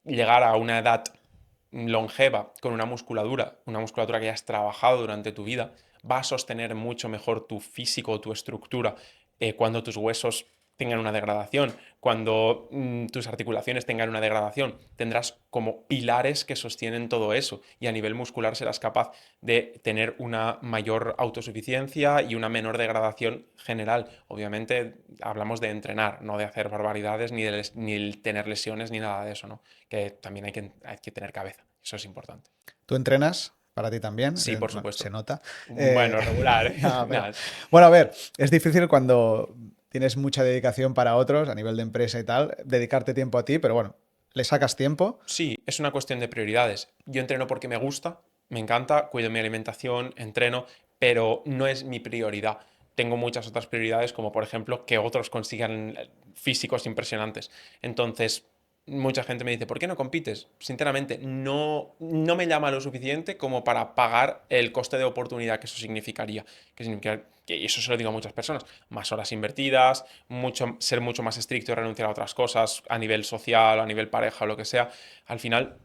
Llegar a una edad longeva con una musculatura que ya has trabajado durante tu vida, va a sostener mucho mejor tu físico, tu estructura, cuando tus huesos tengan una degradación, cuando tus articulaciones tengan una degradación, tendrás como pilares que sostienen todo eso y a nivel muscular serás capaz de tener una mayor autosuficiencia y una menor degradación general. Obviamente hablamos de entrenar, no de hacer barbaridades ni tener lesiones ni nada de eso, ¿no? Que también hay que tener cabeza, eso es importante. ¿Tú entrenas? Para ti también, Sí, por bueno, se supuesto. nota. Bueno, regular, ¿eh? No, pero, Nada. bueno, a ver, es difícil cuando tienes mucha dedicación para otros a nivel de empresa y tal, dedicarte tiempo a ti, pero bueno, le sacas tiempo. Sí, es una cuestión de prioridades. Yo entreno porque me gusta, me encanta, cuido mi alimentación, entreno, pero no es mi prioridad. Tengo muchas otras prioridades, como por ejemplo que otros consigan físicos impresionantes. Entonces, mucha gente me dice, ¿por qué no compites? Sinceramente, no me llama lo suficiente como para pagar el coste de oportunidad que eso significaría. Y eso se lo digo a muchas personas. Más horas invertidas, ser mucho más estricto y renunciar a otras cosas a nivel social, a nivel pareja o lo que sea. Al final,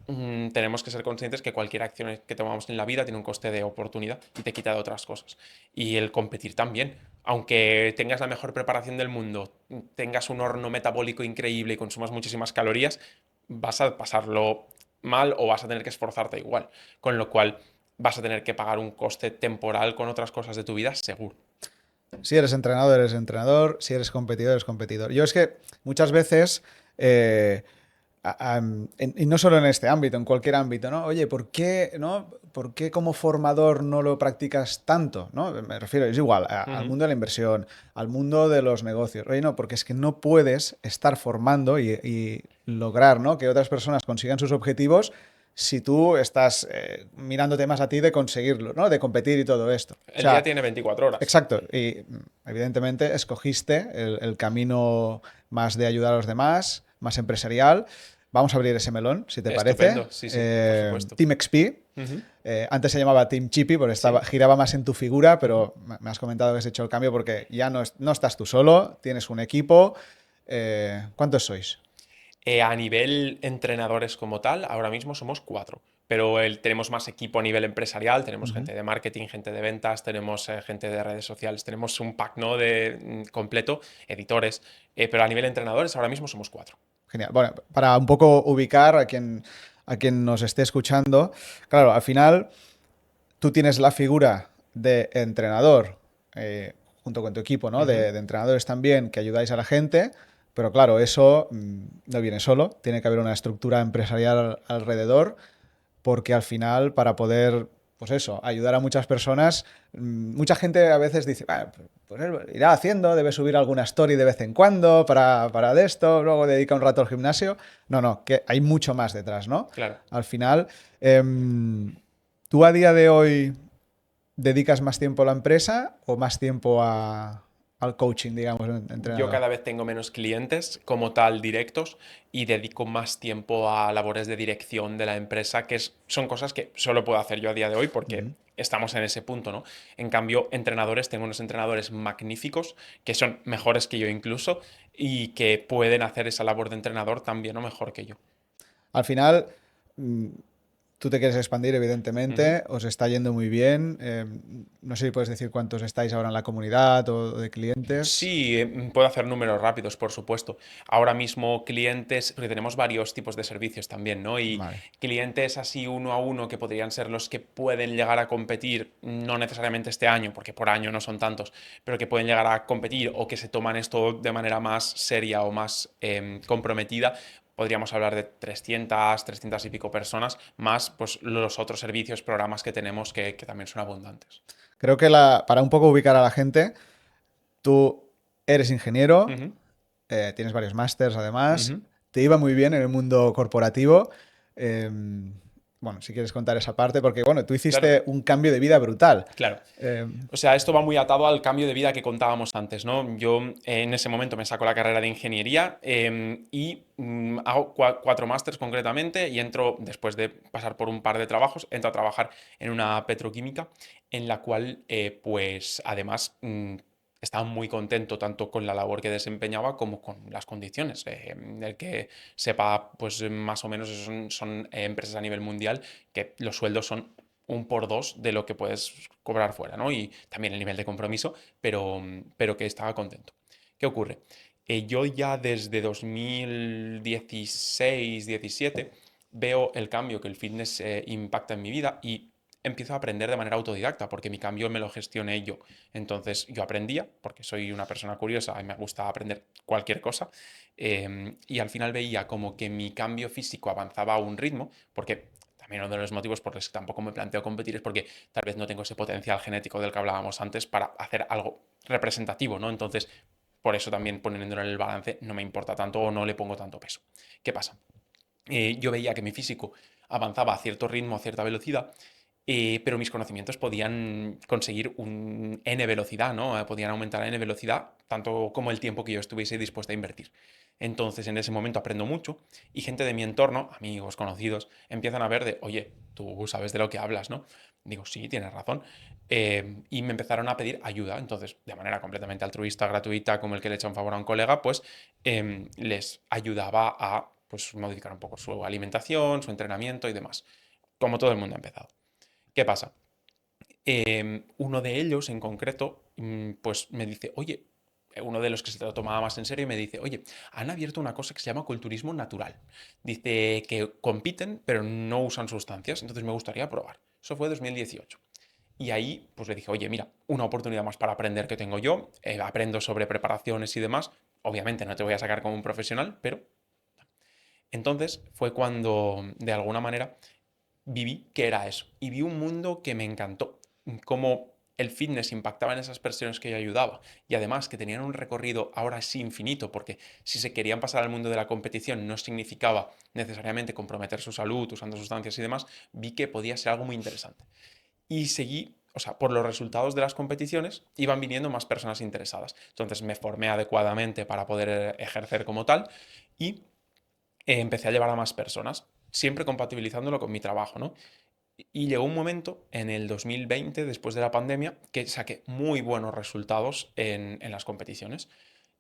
tenemos que ser conscientes que cualquier acción que tomamos en la vida tiene un coste de oportunidad y te quita de otras cosas. Y el competir también. Aunque tengas la mejor preparación del mundo, tengas un horno metabólico increíble y consumas muchísimas calorías, vas a pasarlo mal o vas a tener que esforzarte igual. Con lo cual, vas a tener que pagar un coste temporal con otras cosas de tu vida, seguro. Si eres entrenador, eres entrenador. Si eres competidor, eres competidor. Yo es que muchas veces, eh, y no solo en este ámbito, en cualquier ámbito, ¿no? Oye, ¿por qué, no? ¿Por qué como formador no lo practicas tanto? ¿No? Me refiero, es igual, al Ujú. mundo de la inversión, al mundo de los negocios. Oye, no, porque es que no puedes estar formando y lograr, ¿no? Que otras personas consigan sus objetivos si tú estás mirándote más a ti de conseguirlo, ¿no? De competir y todo esto. O El día sea, tiene 24 horas. exacto. Y evidentemente escogiste el camino más de ayudar a los demás, más empresarial. Vamos a abrir ese melón, si te parece. Estupendo, sí, sí, por supuesto. Team XP. Ujú. Antes se llamaba Team Chippy porque Sí. giraba más en tu figura, Ujú. pero me has comentado que has hecho el cambio porque ya no estás tú solo, tienes un equipo. ¿Cuántos sois? A nivel entrenadores como tal, ahora mismo somos cuatro, pero tenemos más equipo a nivel empresarial, tenemos Ujú. gente de marketing, gente de ventas, tenemos gente de redes sociales, tenemos un pack, ¿no? de completo, editores, pero a nivel entrenadores ahora mismo somos cuatro. Genial. Bueno, para un poco ubicar a quien nos esté escuchando, claro, al final tú tienes la figura de entrenador junto con tu equipo, ¿no? Ujú. De entrenadores también que ayudáis a la gente, pero claro, eso no viene solo, tiene que haber una estructura empresarial alrededor, porque al final para poder, pues eso, ayudar a muchas personas, mucha gente a veces dice, "Ah, pues él irá haciendo, debe subir alguna story de vez en cuando para de esto, luego dedica un rato al gimnasio. No, no, que hay mucho más detrás, ¿no? Claro. Al final, ¿tú a día de hoy dedicas más tiempo a la empresa o más tiempo al coaching, digamos, Yo entrenador? cada vez tengo menos clientes como tal directos y dedico más tiempo a labores de dirección de la empresa, son cosas que solo puedo hacer yo a día de hoy porque Ujú. estamos en ese punto, ¿no? En cambio, entrenadores, tengo unos entrenadores magníficos que son mejores que yo incluso y que pueden hacer esa labor de entrenador también o mejor que yo. Al final, mm, tú te quieres expandir, Ujú. evidentemente, os está yendo muy bien. No sé si puedes decir cuántos estáis ahora en la comunidad o de clientes. Sí, puedo hacer números rápidos, por supuesto. Ahora mismo clientes, porque tenemos varios tipos de servicios también, ¿no? Y Vale. clientes así uno a uno que podrían ser los que pueden llegar a competir, no necesariamente este año, porque por año no son tantos, pero que pueden llegar a competir o que se toman esto de manera más seria o más comprometida. Podríamos hablar de 300 y pico personas, más pues, los otros servicios, programas que tenemos que también son abundantes. Creo que para un poco ubicar a la gente, tú eres ingeniero, Ujú, tienes varios másters además, ujú. te iba muy bien en el mundo corporativo. Eh, bueno, si quieres contar esa parte, porque bueno, tú Claro, hiciste un cambio de vida brutal. claro. Eh, O sea, esto va muy atado al cambio de vida que contábamos antes, ¿no? Yo en ese momento me saco la carrera de ingeniería y hago 4 másters concretamente y entro, después de pasar por un par de trabajos, entro a trabajar en una petroquímica en la cual, pues, además, estaba muy contento tanto con la labor que desempeñaba como con las condiciones. El que sepa, pues, más o menos, son empresas a nivel mundial que los sueldos son un por dos de lo que puedes cobrar fuera, ¿no? Y también el nivel de compromiso, pero que estaba contento. ¿Qué ocurre? Yo ya desde 2016-17 veo el cambio que el fitness impacta en mi vida y empiezo a aprender de manera autodidacta, porque mi cambio me lo gestioné yo. Entonces yo aprendía, porque soy una persona curiosa y me gusta aprender cualquier cosa, y al final veía como que mi cambio físico avanzaba a un ritmo, porque también uno de los motivos por los que tampoco me planteo competir es porque tal vez no tengo ese potencial genético del que hablábamos antes para hacer algo representativo, ¿no? Entonces, por eso también poniéndolo en el balance no me importa tanto o no le pongo tanto peso. ¿Qué pasa? Yo veía que mi físico avanzaba a cierto ritmo, a cierta velocidad, pero mis conocimientos podían conseguir un n velocidad, ¿no? Podían aumentar a n velocidad, tanto como el tiempo que yo estuviese dispuesta a invertir. Entonces, en ese momento aprendo mucho y gente de mi entorno, amigos, conocidos, empiezan a ver de, oye, tú sabes de lo que hablas, ¿no? Digo, sí, tienes razón. Y me empezaron a pedir ayuda. Entonces, de manera completamente altruista, gratuita, como el que le echa un favor a un colega, pues les ayudaba a pues, modificar un poco su alimentación, su entrenamiento y demás. Como todo el mundo ha empezado. ¿Qué pasa? Uno de ellos en concreto, pues me dice, oye, uno de los que se lo tomaba más en serio me dice, oye, han abierto una cosa que se llama culturismo natural. Dice que compiten, pero no usan sustancias, entonces me gustaría probar. Eso fue 2018. Y ahí, pues le dije, oye, mira, una oportunidad más para aprender que tengo yo, aprendo sobre preparaciones y demás. Obviamente no te voy a sacar como un profesional, pero entonces fue cuando, de alguna manera, viví que era eso. Y vi un mundo que me encantó. Cómo el fitness impactaba en esas personas que yo ayudaba. Y además que tenían un recorrido ahora sí infinito, porque si se querían pasar al mundo de la competición no significaba necesariamente comprometer su salud usando sustancias y demás, vi que podía ser algo muy interesante. Y seguí, o sea, por los resultados de las competiciones iban viniendo más personas interesadas. Entonces me formé adecuadamente para poder ejercer como tal y empecé a llevar a más personas, siempre compatibilizándolo con mi trabajo, ¿no? Y llegó un momento en el 2020, después de la pandemia, que saqué muy buenos resultados en las competiciones.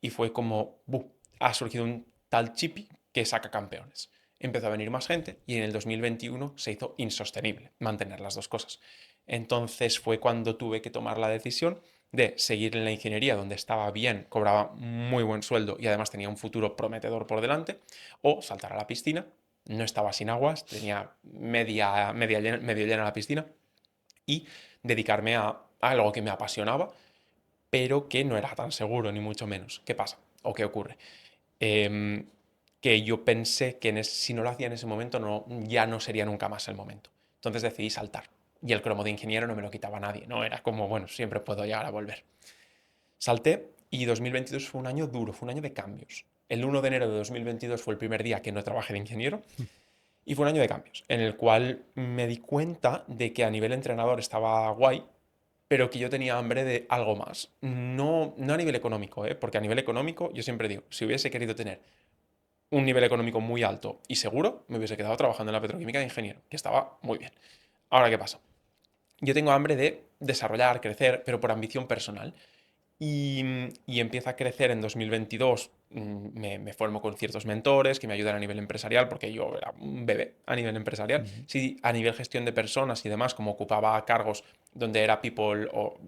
Y fue como, ¡buh! Ha surgido un tal Chipi que saca campeones. Empezó a venir más gente y en el 2021 se hizo insostenible mantener las dos cosas. Entonces fue cuando tuve que tomar la decisión de seguir en la ingeniería, donde estaba bien, cobraba muy buen sueldo y además tenía un futuro prometedor por delante, o saltar a la piscina. No estaba sin aguas, tenía medio llena la piscina y dedicarme a algo que me apasionaba, pero que no era tan seguro, ni mucho menos. ¿Qué pasa? ¿O qué ocurre? Em, que yo pensé que si no lo hacía en ese momento, no, ya no sería nunca más el momento. Entonces decidí saltar. Y el cromo de ingeniero no me lo quitaba nadie, ¿no? Era como, bueno, siempre puedo llegar a volver. Salté y 2022 fue un año duro, fue un año de cambios. El 1 de enero de 2022 fue el primer día que no trabajé de ingeniero y fue un año de cambios, en el cual me di cuenta de que a nivel entrenador estaba guay, pero que yo tenía hambre de algo más. No, no a nivel económico, ¿eh? Porque a nivel económico, yo siempre digo, si hubiese querido tener un nivel económico muy alto y seguro, me hubiese quedado trabajando en la petroquímica de ingeniero, que estaba muy bien. Ahora, ¿qué pasa? Yo tengo hambre de desarrollar, crecer, pero por ambición personal. Y empieza a crecer en 2022. Me formo con ciertos mentores que me ayudan a nivel empresarial, porque yo era un bebé a nivel empresarial. Ujú. Sí, a nivel gestión de personas y demás, como ocupaba cargos donde era people o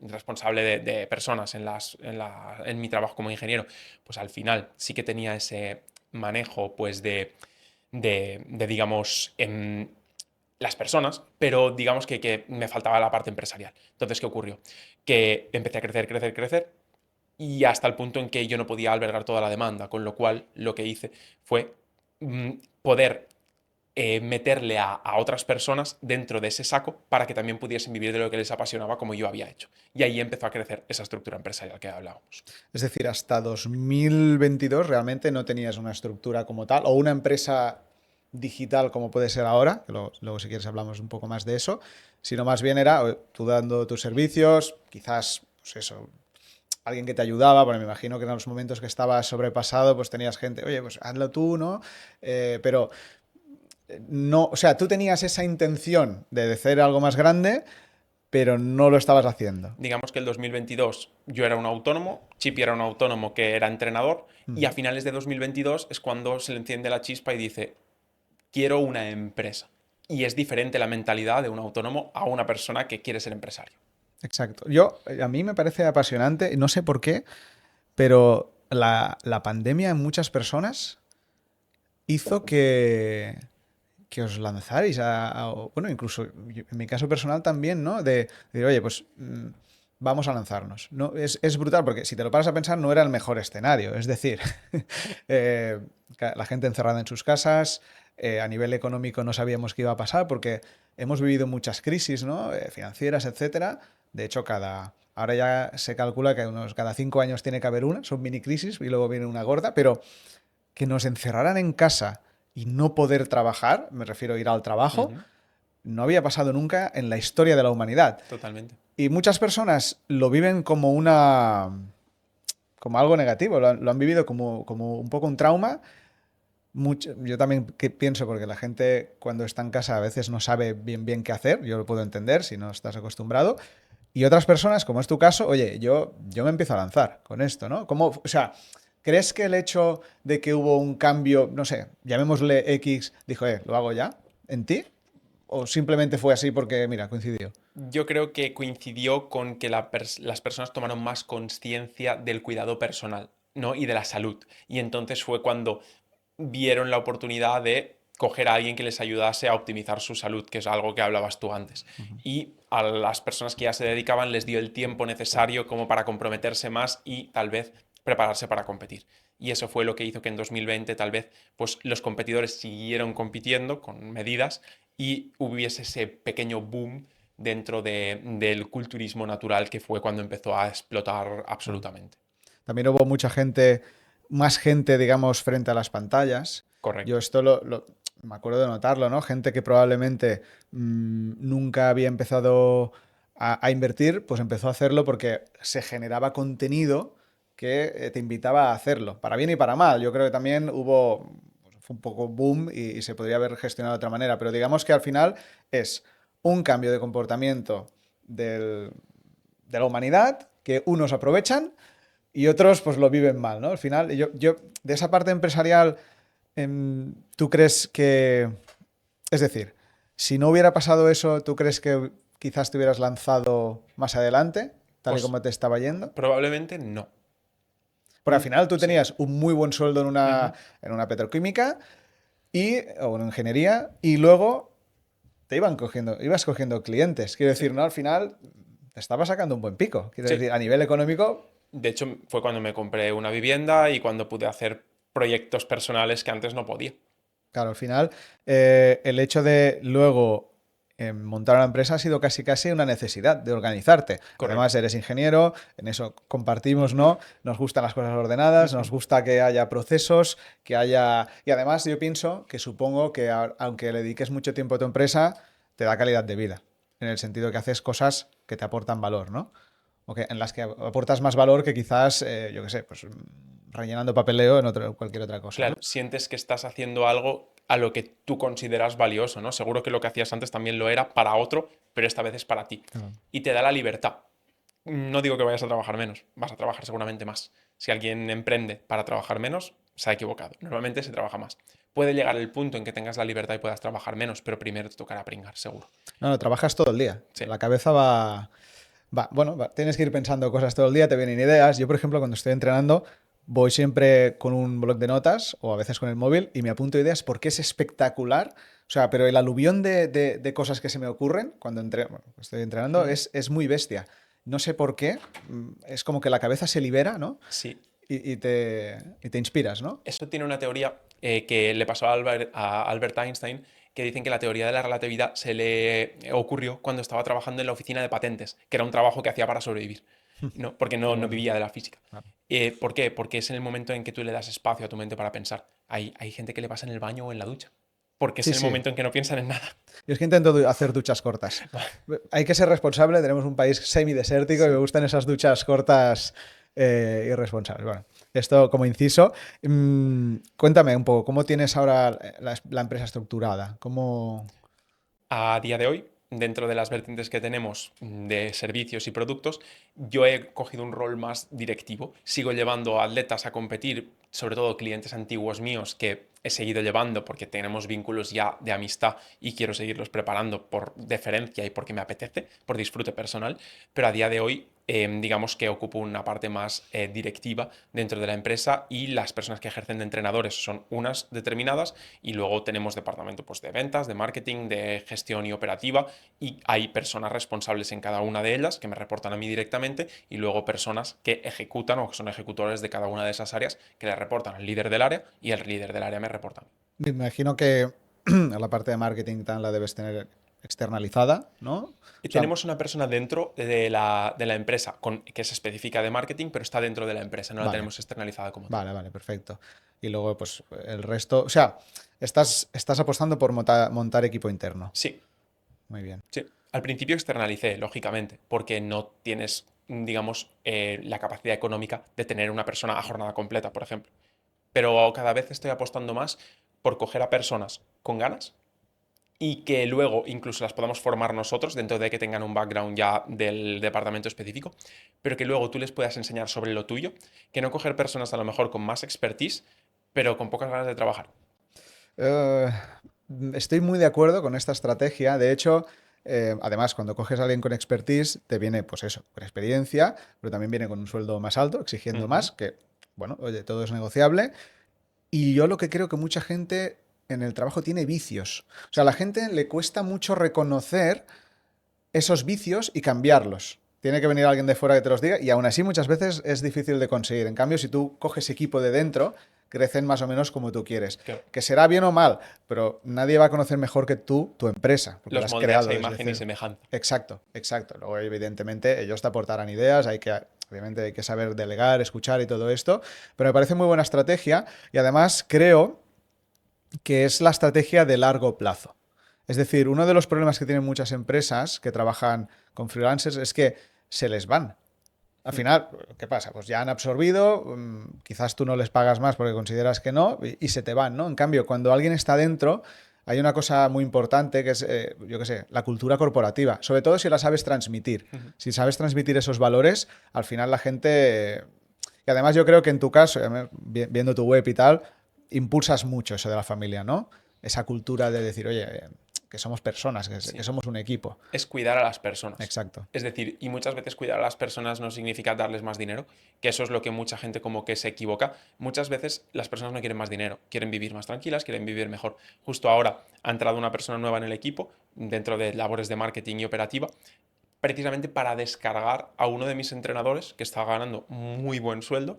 responsable de personas en mi trabajo como ingeniero, pues al final sí que tenía ese manejo pues digamos, las personas, pero digamos que me faltaba la parte empresarial. Entonces, ¿qué ocurrió? Que empecé a crecer, crecer, crecer y hasta el punto en que yo no podía albergar toda la demanda, con lo cual lo que hice fue poder meterle a otras personas dentro de ese saco para que también pudiesen vivir de lo que les apasionaba como yo había hecho. Y ahí empezó a crecer esa estructura empresarial que hablábamos. Es decir, hasta 2022 realmente no tenías una estructura como tal o una empresa digital como puede ser ahora, que luego si quieres hablamos un poco más de eso, sino más bien era tú dando tus servicios, quizás, pues eso, alguien que te ayudaba, porque me imagino que en los momentos que estabas sobrepasado, pues tenías gente, oye, pues hazlo tú, ¿no? Pero no, o sea, tú tenías esa intención de hacer algo más grande, pero no lo estabas haciendo. Digamos que el 2022 yo era un autónomo, Chipi era un autónomo que era entrenador, y a Ujú. finales de 2022 es cuando se le enciende la chispa y dice, quiero una empresa. Y es diferente la mentalidad de un autónomo a una persona que quiere ser empresario. Exacto. A mí me parece apasionante, no sé por qué, pero la pandemia en muchas personas hizo que os lanzarais bueno, incluso en mi caso personal también, ¿no? De, oye, pues vamos a lanzarnos. No, es brutal porque si te lo paras a pensar no era el mejor escenario. Es decir, eh, la gente encerrada en sus casas, a nivel económico no sabíamos qué iba a pasar porque hemos vivido muchas crisis, ¿no? Financieras, etcétera. De hecho, ahora ya se calcula que cada 5 años tiene que haber una, son mini crisis y luego viene una gorda, pero que nos encerraran en casa y no poder trabajar, me refiero a ir al trabajo, Ujú, no había pasado nunca en la historia de la humanidad. totalmente. Y muchas personas lo viven como algo negativo, lo han vivido como un poco un trauma. Yo también pienso, porque la gente cuando está en casa a veces no sabe bien bien qué hacer, yo lo puedo entender si no estás acostumbrado. Y otras personas, como es tu caso, oye, yo me empiezo a lanzar con esto, ¿no? O sea, ¿crees que el hecho de que hubo un cambio, no sé, llamémosle X, dijo, lo hago ya, en ti? ¿O simplemente fue así porque, mira, coincidió? Yo creo que coincidió con que las personas tomaron más conciencia del cuidado personal, ¿no? Y de la salud. Y entonces fue cuando vieron la oportunidad de coger a alguien que les ayudase a optimizar su salud, que es algo que hablabas tú antes. Ujú. Y a las personas que ya se dedicaban les dio el tiempo necesario como para comprometerse más y tal vez prepararse para competir. Y eso fue lo que hizo que en 2020 tal vez pues, los competidores siguieron compitiendo con medidas y hubiese ese pequeño boom dentro del culturismo natural que fue cuando empezó a explotar Claro. absolutamente. También hubo mucha gente, más gente, digamos, frente a las pantallas. Yo Correcto. esto me acuerdo de notarlo, ¿no? Gente que probablemente nunca había empezado a invertir, pues empezó a hacerlo porque se generaba contenido que te invitaba a hacerlo, para bien y para mal. Yo creo que también fue un poco boom y se podría haber gestionado de otra manera, pero digamos que al final es un cambio de comportamiento de la humanidad que unos aprovechan y otros pues lo viven mal, ¿no? Al final, de esa parte empresarial, ¿tú crees que, es decir, si no hubiera pasado eso, ¿tú crees que quizás te hubieras lanzado más adelante, tal y Pues como te estaba yendo? probablemente no. Porque al final tú Sí. tenías un muy buen sueldo en una, Ujú. en una petroquímica o en ingeniería y luego ibas cogiendo clientes. Quiero Sí. decir, ¿no? Al final te estaba sacando un buen pico. Quiero Sí. decir, a nivel económico. De hecho, fue cuando me compré una vivienda y cuando pude hacer proyectos personales que antes no podía. Claro, al final, el hecho de luego montar una empresa ha sido casi casi una necesidad de organizarte. Correcto. Además, eres ingeniero, en eso compartimos, ¿no? Nos gustan las cosas ordenadas, nos gusta que haya procesos, que haya... Y además yo pienso que supongo que aunque le dediques mucho tiempo a tu empresa, te da calidad de vida, en el sentido que haces cosas que te aportan valor, ¿no? O que, en las que aportas más valor que quizás, yo qué sé, pues rellenando papeleo en cualquier otra cosa, ¿no? Claro, sientes que estás haciendo algo a lo que tú consideras valioso, ¿no? Seguro que lo que hacías antes también lo era para otro, pero esta vez es para ti. Claro. Y te da la libertad. No digo que vayas a trabajar menos, vas a trabajar seguramente más. Si alguien emprende para trabajar menos, se ha equivocado. Normalmente se trabaja más. Puede llegar el punto en que tengas la libertad y puedas trabajar menos, pero primero te tocará pringar, seguro. No, no, trabajas todo el día. Sí. La cabeza tienes que ir pensando cosas todo el día, te vienen ideas. Yo, por ejemplo, cuando estoy entrenando, voy siempre con un bloc de notas o a veces con el móvil y me apunto ideas porque es espectacular. O sea, pero el aluvión de cosas que se me ocurren cuando estoy entrenando es muy bestia. No sé por qué, es como que la cabeza se libera, ¿no? Sí. Y te inspiras, ¿no? Eso tiene una teoría que le pasó a Albert Einstein, que dicen que la teoría de la relatividad se le ocurrió cuando estaba trabajando en la oficina de patentes, que era un trabajo que hacía para sobrevivir, ¿no? Porque Qué no bueno. vivía de la física. Claro. ¿Por qué? Porque es en el momento en que tú le das espacio a tu mente para pensar. Hay gente que le pasa en el baño o en la ducha, porque es Sí, el sí. momento en que no piensan en nada. Yo es que intento hacer duchas cortas. Hay que ser responsable, tenemos un país semidesértico y me gustan esas duchas cortas irresponsables. Bueno, esto como inciso. Cuéntame un poco, ¿cómo tienes ahora la empresa estructurada? ¿Cómo... A día de hoy, dentro de las vertientes que tenemos de servicios y productos, yo he cogido un rol más directivo. Sigo llevando atletas a competir, sobre todo clientes antiguos míos que he seguido llevando porque tenemos vínculos ya de amistad y quiero seguirlos preparando por deferencia y porque me apetece, por disfrute personal, pero a día de hoy digamos que ocupo una parte más directiva dentro de la empresa y las personas que ejercen de entrenadores son unas determinadas y luego tenemos departamento pues, de ventas, de marketing, de gestión y operativa y hay personas responsables en cada una de ellas que me reportan a mí directamente y luego personas que ejecutan o que son ejecutores de cada una de esas áreas que le reportan al líder del área y el líder del área me reportan. Me imagino que la parte de marketing tan la debes tener externalizada, ¿no? O Y sea, tenemos una persona dentro de la empresa que es específica de marketing, pero está dentro de la empresa, no la vale, tenemos externalizada como tal. vale, perfecto. Y luego, pues, el resto... O sea, estás apostando por montar equipo interno. Sí, Muy bien. sí. Al principio externalicé, lógicamente, porque no tienes, digamos, la capacidad económica de tener una persona a jornada completa, por ejemplo. Pero cada vez estoy apostando más por coger a personas con ganas y que luego incluso las podamos formar nosotros dentro de que tengan un background ya del departamento específico, pero que luego tú les puedas enseñar sobre lo tuyo, que no coger personas a lo mejor con más expertise, pero con pocas ganas de trabajar. Eh, Estoy muy de acuerdo con esta estrategia. De hecho, además, cuando coges a alguien con expertise, te viene, pues eso, con experiencia, pero también viene con un sueldo más alto, exigiendo Ujú. más, que, bueno, oye, todo es negociable. Y yo lo que creo que mucha gente en el trabajo tiene vicios. O sea, a la gente le cuesta mucho reconocer esos vicios y cambiarlos. Tiene que venir alguien de fuera que te los diga y aún así muchas veces es difícil de conseguir. En cambio, si tú coges equipo de dentro, crecen más o menos como tú quieres. Claro. Que será bien o mal, pero nadie va a conocer mejor que tú tu empresa, porque la Los has moldeas creado a desde imagen y cero. semejanza. Exacto, exacto. Luego, evidentemente, ellos te aportarán ideas, obviamente hay que saber delegar, escuchar y todo esto, pero me parece muy buena estrategia y además creo que es la estrategia de largo plazo. Es decir, uno de los problemas que tienen muchas empresas que trabajan con freelancers es que se les van. Al final, ¿qué pasa? Pues ya han absorbido, quizás tú no les pagas más porque consideras que no, y se te van, ¿no? En cambio, cuando alguien está dentro, hay una cosa muy importante que es, yo qué sé, la cultura corporativa. Sobre todo si la sabes transmitir. Ujú. Si sabes transmitir esos valores, al final la gente... Y además yo creo que en tu caso, viendo tu web y tal, impulsas mucho eso de la familia, ¿no? Esa cultura de decir, oye, que somos personas, que Sí. somos un equipo. Es cuidar a las personas. Exacto. Es decir, y muchas veces cuidar a las personas no significa darles más dinero, que eso es lo que mucha gente como que se equivoca. Muchas veces las personas no quieren más dinero, quieren vivir más tranquilas, quieren vivir mejor. Justo ahora ha entrado una persona nueva en el equipo, dentro de labores de marketing y operativa, precisamente para descargar a uno de mis entrenadores que está ganando muy buen sueldo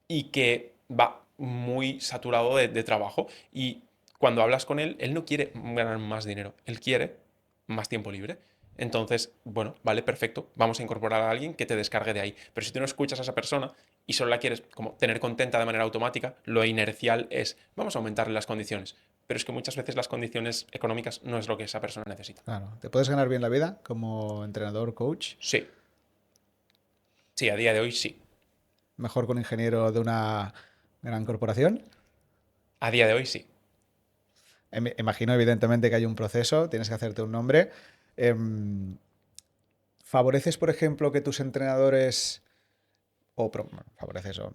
y que va muy saturado de trabajo. Y cuando hablas con él, él no quiere ganar más dinero, él quiere más tiempo libre. Entonces, bueno, vale, perfecto, vamos a incorporar a alguien que te descargue de ahí. Pero si tú no escuchas a esa persona y solo la quieres como tener contenta de manera automática, lo inercial es, vamos a aumentarle las condiciones. Pero es que muchas veces las condiciones económicas no es lo que esa persona necesita. Claro. ¿Te puedes ganar bien la vida como entrenador, coach? Sí, sí, a día de hoy sí. Mejor que un ingeniero de una gran corporación. A día de hoy sí. Imagino, evidentemente, que hay un proceso, tienes que hacerte un nombre. Em, ¿Favoreces, por ejemplo, que tus entrenadores, bueno, favoreces, Ujú.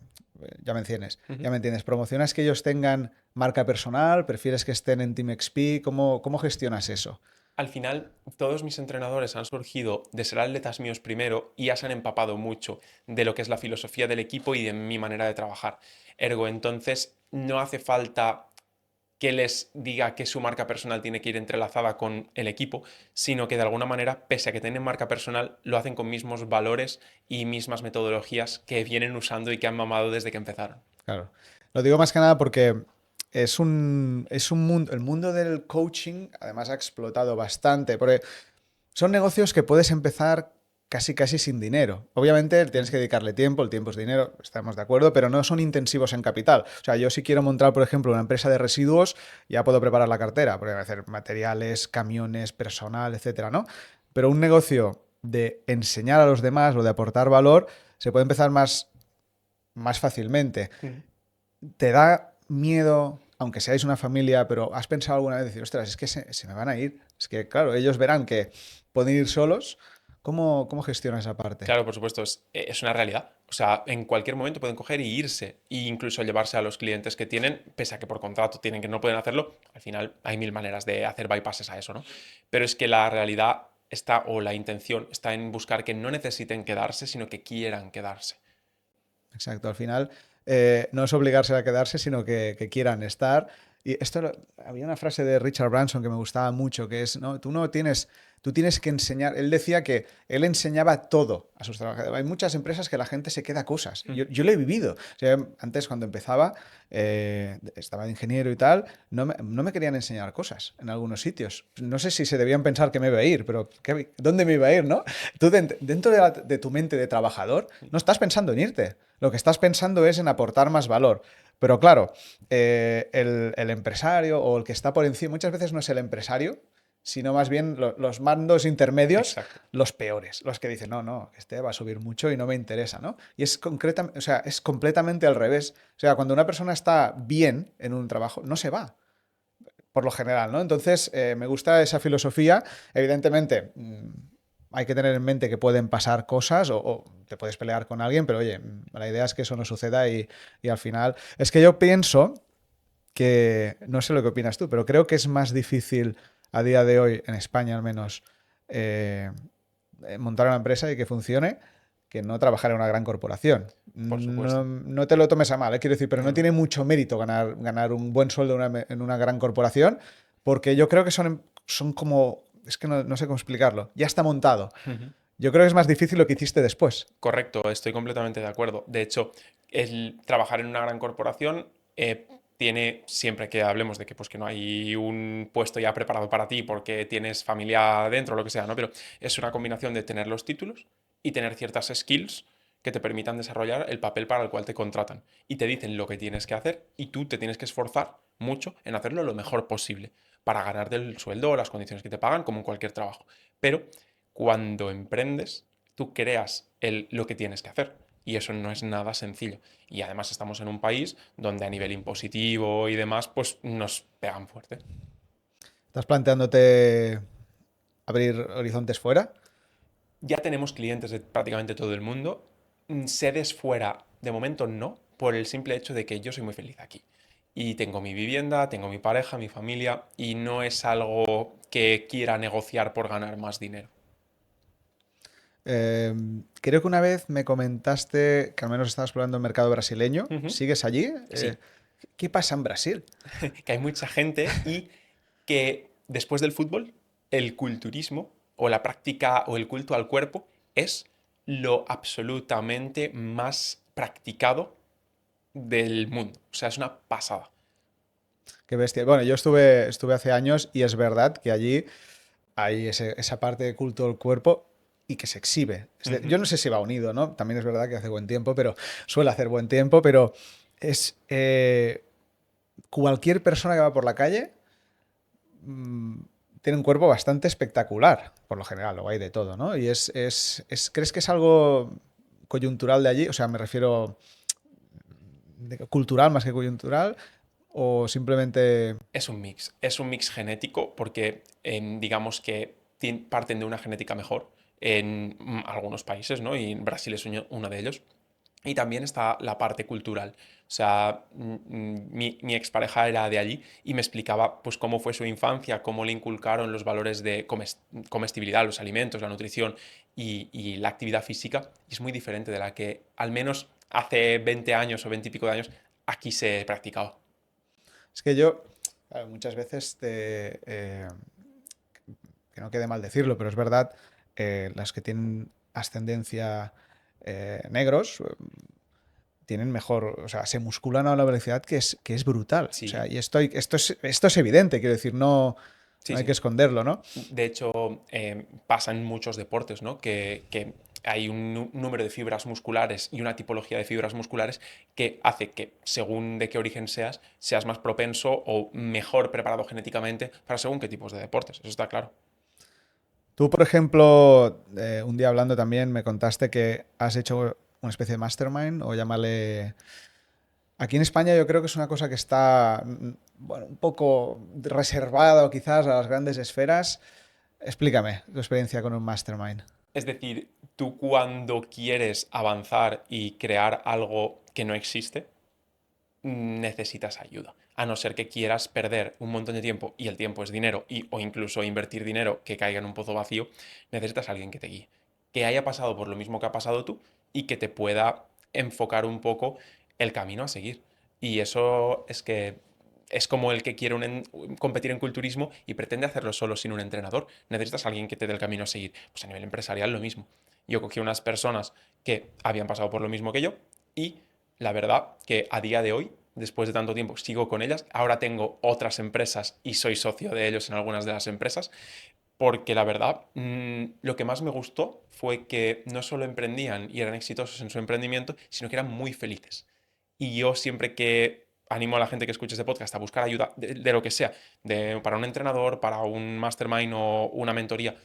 ya me entiendes, promocionas que ellos tengan marca personal, prefieres que estén en Team XP? ¿Cómo gestionas eso? Al final, todos mis entrenadores han surgido de ser atletas míos primero y ya se han empapado mucho de lo que es la filosofía del equipo y de mi manera de trabajar. Ergo, entonces, no hace falta que les diga que su marca personal tiene que ir entrelazada con el equipo, sino que de alguna manera, pese a que tienen marca personal, lo hacen con mismos valores y mismas metodologías que vienen usando y que han mamado desde que empezaron. Claro. Lo digo más que nada porque es un mundo, el mundo del coaching además ha explotado bastante, porque son negocios que puedes empezar casi casi sin dinero. Obviamente tienes que dedicarle tiempo, el tiempo es dinero, estamos de acuerdo, pero no son intensivos en capital. O sea, yo si quiero montar, por ejemplo, una empresa de residuos, ya puedo preparar la cartera, porque voy a hacer materiales, camiones, personal, etcétera, ¿no? Pero un negocio de enseñar a los demás o de aportar valor se puede empezar más fácilmente. Ujú. ¿Te da miedo, aunque seáis una familia, pero has pensado alguna vez decir, ostras, es que se me van a ir? Es que, claro, ellos verán que pueden ir solos. ¿Cómo gestionas esa parte? Claro, por supuesto, es una realidad. O sea, en cualquier momento pueden coger y irse, e incluso llevarse a los clientes que tienen, pese a que por contrato tienen que no pueden hacerlo. Al final hay mil maneras de hacer bypasses a eso, ¿no? Pero es que la realidad está, o la intención está en buscar que no necesiten quedarse, sino que quieran quedarse. Exacto, al final no es obligarse a quedarse, sino que quieran estar. Y había una frase de Richard Branson que me gustaba mucho, que es, ¿no? Tú tienes que enseñar. Él decía que él enseñaba todo a sus trabajadores. Hay muchas empresas que la gente se queda cosas. Mm. Yo lo he vivido. O sea, antes, cuando empezaba, estaba de ingeniero y tal, no me querían enseñar cosas en algunos sitios. No sé si se debían pensar que me iba a ir, pero ¿dónde me iba a ir, no? Tú dentro de tu mente de trabajador no estás pensando en irte. Lo que estás pensando es en aportar más valor. Pero claro, el empresario o el que está por encima, muchas veces no es el empresario, sino más bien los mandos intermedios, Exacto. los peores, los que dicen, no, no, este va a subir mucho y no me interesa, ¿no? Y o sea, es completamente al revés. O sea, cuando una persona está bien en un trabajo, no se va, por lo general, ¿no? Entonces, me gusta esa filosofía. Evidentemente, hay que tener en mente que pueden pasar cosas o te puedes pelear con alguien, pero oye, la idea es que eso no suceda y al final... Es que yo pienso que, no sé lo que opinas tú, pero creo que es más difícil a día de hoy, en España al menos, eh, montar una empresa y que funcione que no trabajar en una gran corporación. Por No, supuesto. no te lo tomes a mal, quiero decir, pero No, no no. tiene mucho mérito ganar un buen sueldo en una gran corporación, porque yo creo que son como, es que no sé cómo explicarlo, ya está montado. Ujú. Yo creo que es más difícil lo que hiciste después. Correcto, estoy completamente de acuerdo. De hecho, el trabajar en una gran corporación tiene, siempre que hablemos de que, pues, que no hay un puesto ya preparado para ti porque tienes familia dentro o lo que sea, ¿no? Pero es una combinación de tener los títulos y tener ciertas skills que te permitan desarrollar el papel para el cual te contratan. Y te dicen lo que tienes que hacer y tú te tienes que esforzar mucho en hacerlo lo mejor posible para ganarte el sueldo o las condiciones que te pagan, como en cualquier trabajo. Pero cuando emprendes, tú creas lo que tienes que hacer. Y eso no es nada sencillo. Y además estamos en un país donde a nivel impositivo y demás, pues nos pegan fuerte. ¿Estás planteándote abrir horizontes fuera? Ya tenemos clientes de prácticamente todo el mundo. Sedes fuera, de momento no, por el simple hecho de que yo soy muy feliz aquí. Y tengo mi vivienda, tengo mi pareja, mi familia, y no es algo que quiera negociar por ganar más dinero. Creo que una vez me comentaste que al menos estabas explorando el mercado brasileño. Ujú. ¿Sigues allí? Sí, ¿Qué pasa en Brasil? que hay mucha gente y que después del fútbol, el culturismo o la práctica o el culto al cuerpo es lo absolutamente más practicado del mundo. O sea, es una pasada. Qué bestia. Bueno, yo estuve hace años y es verdad que allí hay esa parte de culto del cuerpo y que se exhibe. Yo no sé si va unido, ¿no? También es verdad que hace buen tiempo, pero suele hacer buen tiempo, pero es cualquier persona que va por la calle mm, tiene un cuerpo bastante espectacular, por lo general, lo hay de todo, ¿no? Y ¿crees que es algo coyuntural de allí? O sea, me refiero cultural más que coyuntural, o simplemente... Es un mix genético porque digamos que parten de una genética mejor en algunos países, ¿no? Y Brasil es uno de ellos. Y también está la parte cultural. O sea, mi expareja era de allí y me explicaba pues cómo fue su infancia, cómo le inculcaron los valores de comestibilidad, los alimentos, la nutrición y la actividad física. Y es muy diferente de la que al menos hace 20 años o 20 y pico de años aquí se practicaba. Es que yo, claro, muchas veces que no quede mal decirlo, pero es verdad, las que tienen ascendencia negros tienen mejor, o sea, se musculan a una velocidad que es brutal. O sea, Sí, y esto es evidente, quiero decir, no, sí, no hay que sí. esconderlo, ¿no? De hecho, pasa en muchos deportes, ¿no? Que hay un número de fibras musculares y una tipología de fibras musculares que hace que, según de qué origen seas, seas más propenso o mejor preparado genéticamente para según qué tipos de deportes. Eso está claro. Tú, por ejemplo, un día hablando también me contaste que has hecho una especie de mastermind o llámale... Aquí en España yo creo que es una cosa que está, bueno, un poco reservada quizás a las grandes esferas. Explícame tu experiencia con un mastermind. Es decir, tú cuando quieres avanzar y crear algo que no existe, necesitas ayuda. A no ser que quieras perder un montón de tiempo, y el tiempo es dinero, o incluso invertir dinero que caiga en un pozo vacío, necesitas a alguien que te guíe. Que haya pasado por lo mismo que ha pasado tú y que te pueda enfocar un poco el camino a seguir. Y eso es que es como el que quiere competir en culturismo y pretende hacerlo solo sin un entrenador. Necesitas a alguien que te dé el camino a seguir. Pues a nivel empresarial lo mismo. Yo cogí unas personas que habían pasado por lo mismo que yo y la verdad que a día de hoy, después de tanto tiempo, sigo con ellas. Ahora tengo otras empresas y soy socio de ellos en algunas de las empresas, porque la verdad, lo que más me gustó fue que no solo emprendían y eran exitosos en su emprendimiento, sino que eran muy felices. Y yo siempre que animo a la gente que escuche este podcast a buscar ayuda de lo que sea, para un entrenador, para un mastermind o una mentoría,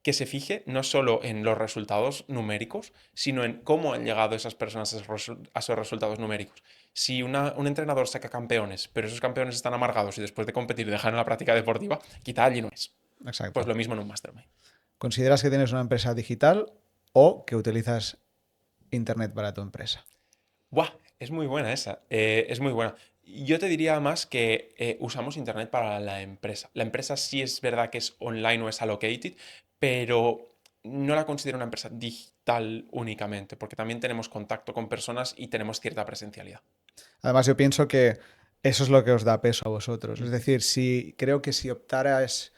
que se fije no solo en los resultados numéricos, sino en cómo han llegado esas personas a esos resultados numéricos. Si un entrenador saca campeones, pero esos campeones están amargados y después de competir dejan la práctica deportiva, quizá allí no es. Pues Exacto. lo mismo en un mastermind. ¿Consideras que tienes una empresa digital o que utilizas Internet para tu empresa? ¡Buah! Es muy buena esa. Es muy buena. Yo te diría más que usamos Internet para la empresa. La empresa sí es verdad que es online o es allocated, pero no la considero una empresa digital únicamente, porque también tenemos contacto con personas y tenemos cierta presencialidad. Además, yo pienso que eso es lo que os da peso a vosotros. Es Ujú, decir, creo que si optarais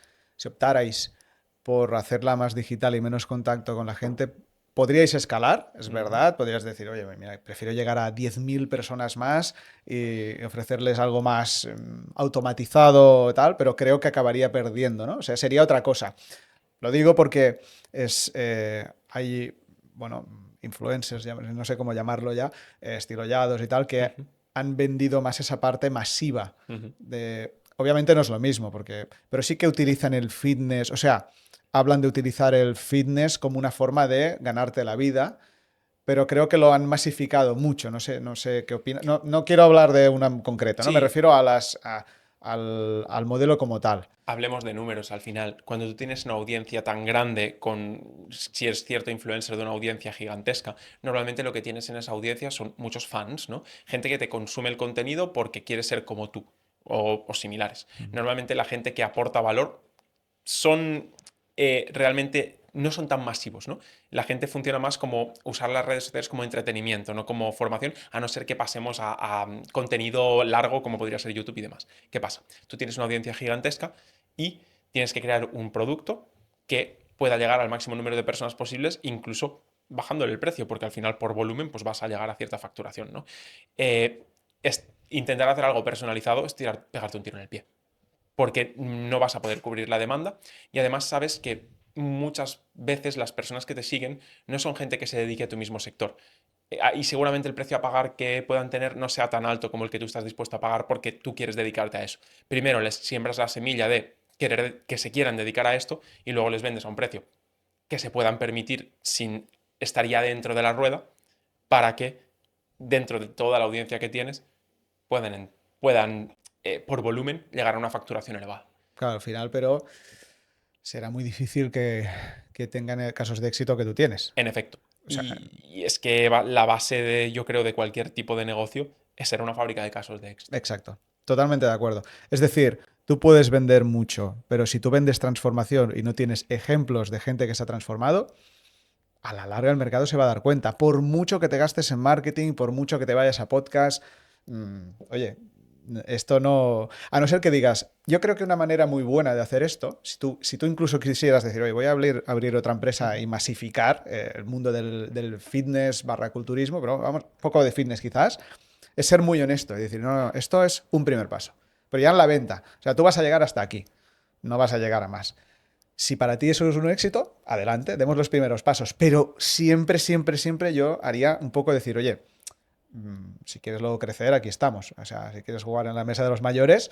por hacerla más digital y menos contacto con la gente, podríais escalar, es ujú. verdad. Podrías decir, oye, mira, prefiero llegar a 10.000 personas más y ofrecerles algo más automatizado, tal, pero creo que acabaría perdiendo, ¿no? O sea, sería otra cosa. Lo digo porque hay, bueno, influencers, no sé cómo llamarlo ya, estilollados y tal, que Ujú, han vendido más esa parte masiva. ujú. Obviamente no es lo mismo, pero sí que utilizan el fitness, o sea, hablan de utilizar el fitness como una forma de ganarte la vida, pero creo que lo han masificado mucho. No sé qué opina. No, no quiero hablar de una en concreto, ¿no? Me Sí, refiero al modelo como tal. hablemos de números al final. Cuando tú tienes una audiencia tan grande, si es cierto, influencer de una audiencia gigantesca, normalmente lo que tienes en esa audiencia son muchos fans, ¿no? Gente que te consume el contenido porque quiere ser como tú o similares. Normalmente la gente que aporta valor son realmente no son tan masivos, ¿no? La gente funciona más como usar las redes sociales como entretenimiento, no como formación, a no ser que pasemos a contenido largo como podría ser YouTube y demás. ¿Qué pasa? Tú tienes una audiencia gigantesca y tienes que crear un producto que pueda llegar al máximo número de personas posibles, incluso bajándole el precio, porque al final por volumen pues vas a llegar a cierta facturación, ¿no? Intentar hacer algo personalizado es pegarte un tiro en el pie. porque no vas a poder cubrir la demanda y además sabes que muchas veces las personas que te siguen no son gente que se dedique a tu mismo sector. Y seguramente el precio a pagar que puedan tener no sea tan alto como el que tú estás dispuesto a pagar porque tú quieres dedicarte a eso. Primero les siembras la semilla de querer que se quieran dedicar a esto y luego les vendes a un precio que se puedan permitir sin estar ya dentro de la rueda para que dentro de toda la audiencia que tienes puedan por volumen llegar a una facturación elevada. Claro, al final, pero será muy difícil que tengan casos de éxito que tú tienes. En efecto. O sea, Y es que la base de, yo creo, de cualquier tipo de negocio es ser una fábrica de casos de éxito. exacto, totalmente de acuerdo. Es decir, tú puedes vender mucho, pero si tú vendes transformación y no tienes ejemplos de gente que se ha transformado, a la larga el mercado se va a dar cuenta. Por mucho que te gastes en marketing, por mucho que te vayas a podcast, oye, esto no... A no ser que digas, yo creo que una manera muy buena de hacer esto, si tú incluso quisieras decir, oye, voy a abrir otra empresa y masificar el mundo del fitness barra culturismo, pero vamos, un poco de fitness quizás, es ser muy honesto y decir, no, esto es un primer paso. Pero ya en la venta, o sea, tú vas a llegar hasta aquí, no vas a llegar a más. Si para ti eso es un éxito, adelante, demos los primeros pasos. Pero siempre, siempre, siempre yo haría un poco decir, oye, si quieres luego crecer, aquí estamos. O sea, si quieres jugar en la mesa de los mayores,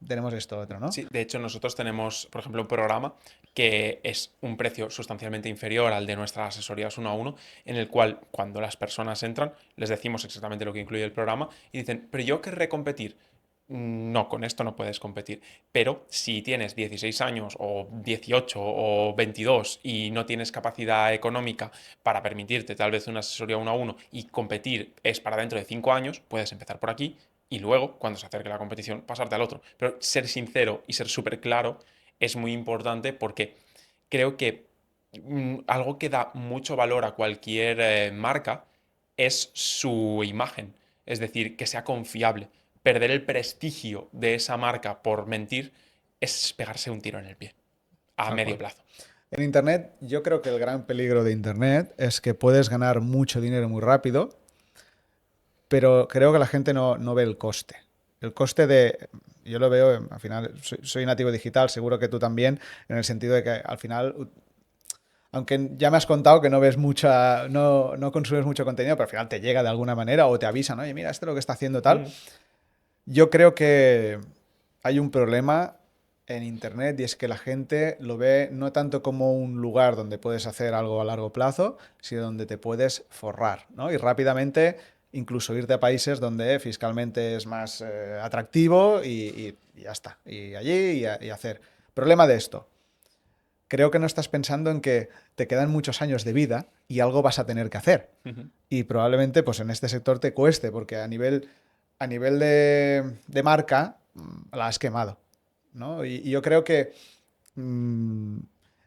tenemos esto otro, ¿no? Sí, de hecho nosotros tenemos, por ejemplo, un programa que es un precio sustancialmente inferior al de nuestras asesorías 1 a 1, en el cual cuando las personas entran les decimos exactamente lo que incluye el programa y dicen, pero yo querré competir. No, con esto no puedes competir. Pero si tienes 16 años o 18 o 22 y no tienes capacidad económica para permitirte tal vez una asesoría 1 a 1 y competir es para dentro de 5 años, puedes empezar por aquí y luego, cuando se acerque la competición, pasarte al otro. Pero ser sincero y ser súper claro es muy importante porque creo que algo que da mucho valor a cualquier marca es su imagen. Es decir, que sea confiable. Perder el prestigio de esa marca por mentir es pegarse un tiro en el pie a Tal medio cual. plazo. En Internet, yo creo que el gran peligro de Internet es que puedes ganar mucho dinero muy rápido, pero creo que la gente no ve el coste. El coste de, yo lo veo, al final, soy nativo digital, seguro que tú también, en el sentido de que al final, aunque ya me has contado que no ves mucha, no consumes mucho contenido, pero al final te llega de alguna manera o te avisan, oye, mira, esto es lo que está haciendo tal. Mm. Yo creo que hay un problema en Internet y es que la gente lo ve no tanto como un lugar donde puedes hacer algo a largo plazo, sino donde te puedes forrar, ¿no? Y rápidamente incluso irte a países donde fiscalmente es más atractivo y ya está. Y allí y hacer. Problema de esto. Creo que no estás pensando en que te quedan muchos años de vida y algo vas a tener que hacer. Ujú. Y probablemente pues en este sector te cueste, porque a nivel de marca la has quemado, ¿no? Y yo creo que mmm,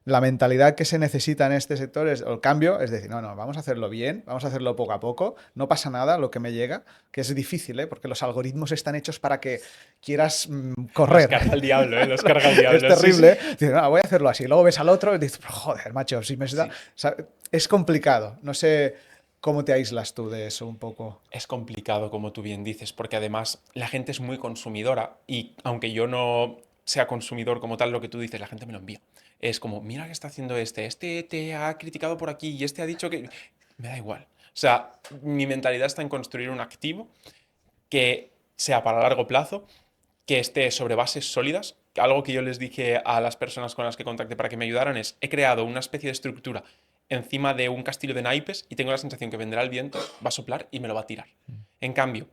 la mentalidad que se necesita en este sector es, o el cambio, es decir, no, vamos a hacerlo bien, vamos a hacerlo poco a poco, no pasa nada lo que me llega, que es difícil, ¿eh? Porque los algoritmos están hechos para que quieras Los correr. carga el diablo, ¿eh? Los carga el Es diablo. Sí, terrible, sí. ¿eh? Dices, no, voy a hacerlo así. Luego ves al otro y dices, joder, macho, si me está... Sí. O sea, es complicado. No sé cómo te aíslas tú de eso un poco. Es complicado, como tú bien dices, porque además la gente es muy consumidora y aunque yo no sea consumidor como tal, lo que tú dices, la gente me lo envía. Es como, mira qué está haciendo este te ha criticado por aquí y este ha dicho que... Me da igual. O sea, mi mentalidad está en construir un activo que sea para largo plazo, que esté sobre bases sólidas. Algo que yo les dije a las personas con las que contacté para que me ayudaran es, he creado una especie de estructura encima de un castillo de naipes y tengo la sensación que vendrá el viento, va a soplar y me lo va a tirar. En cambio,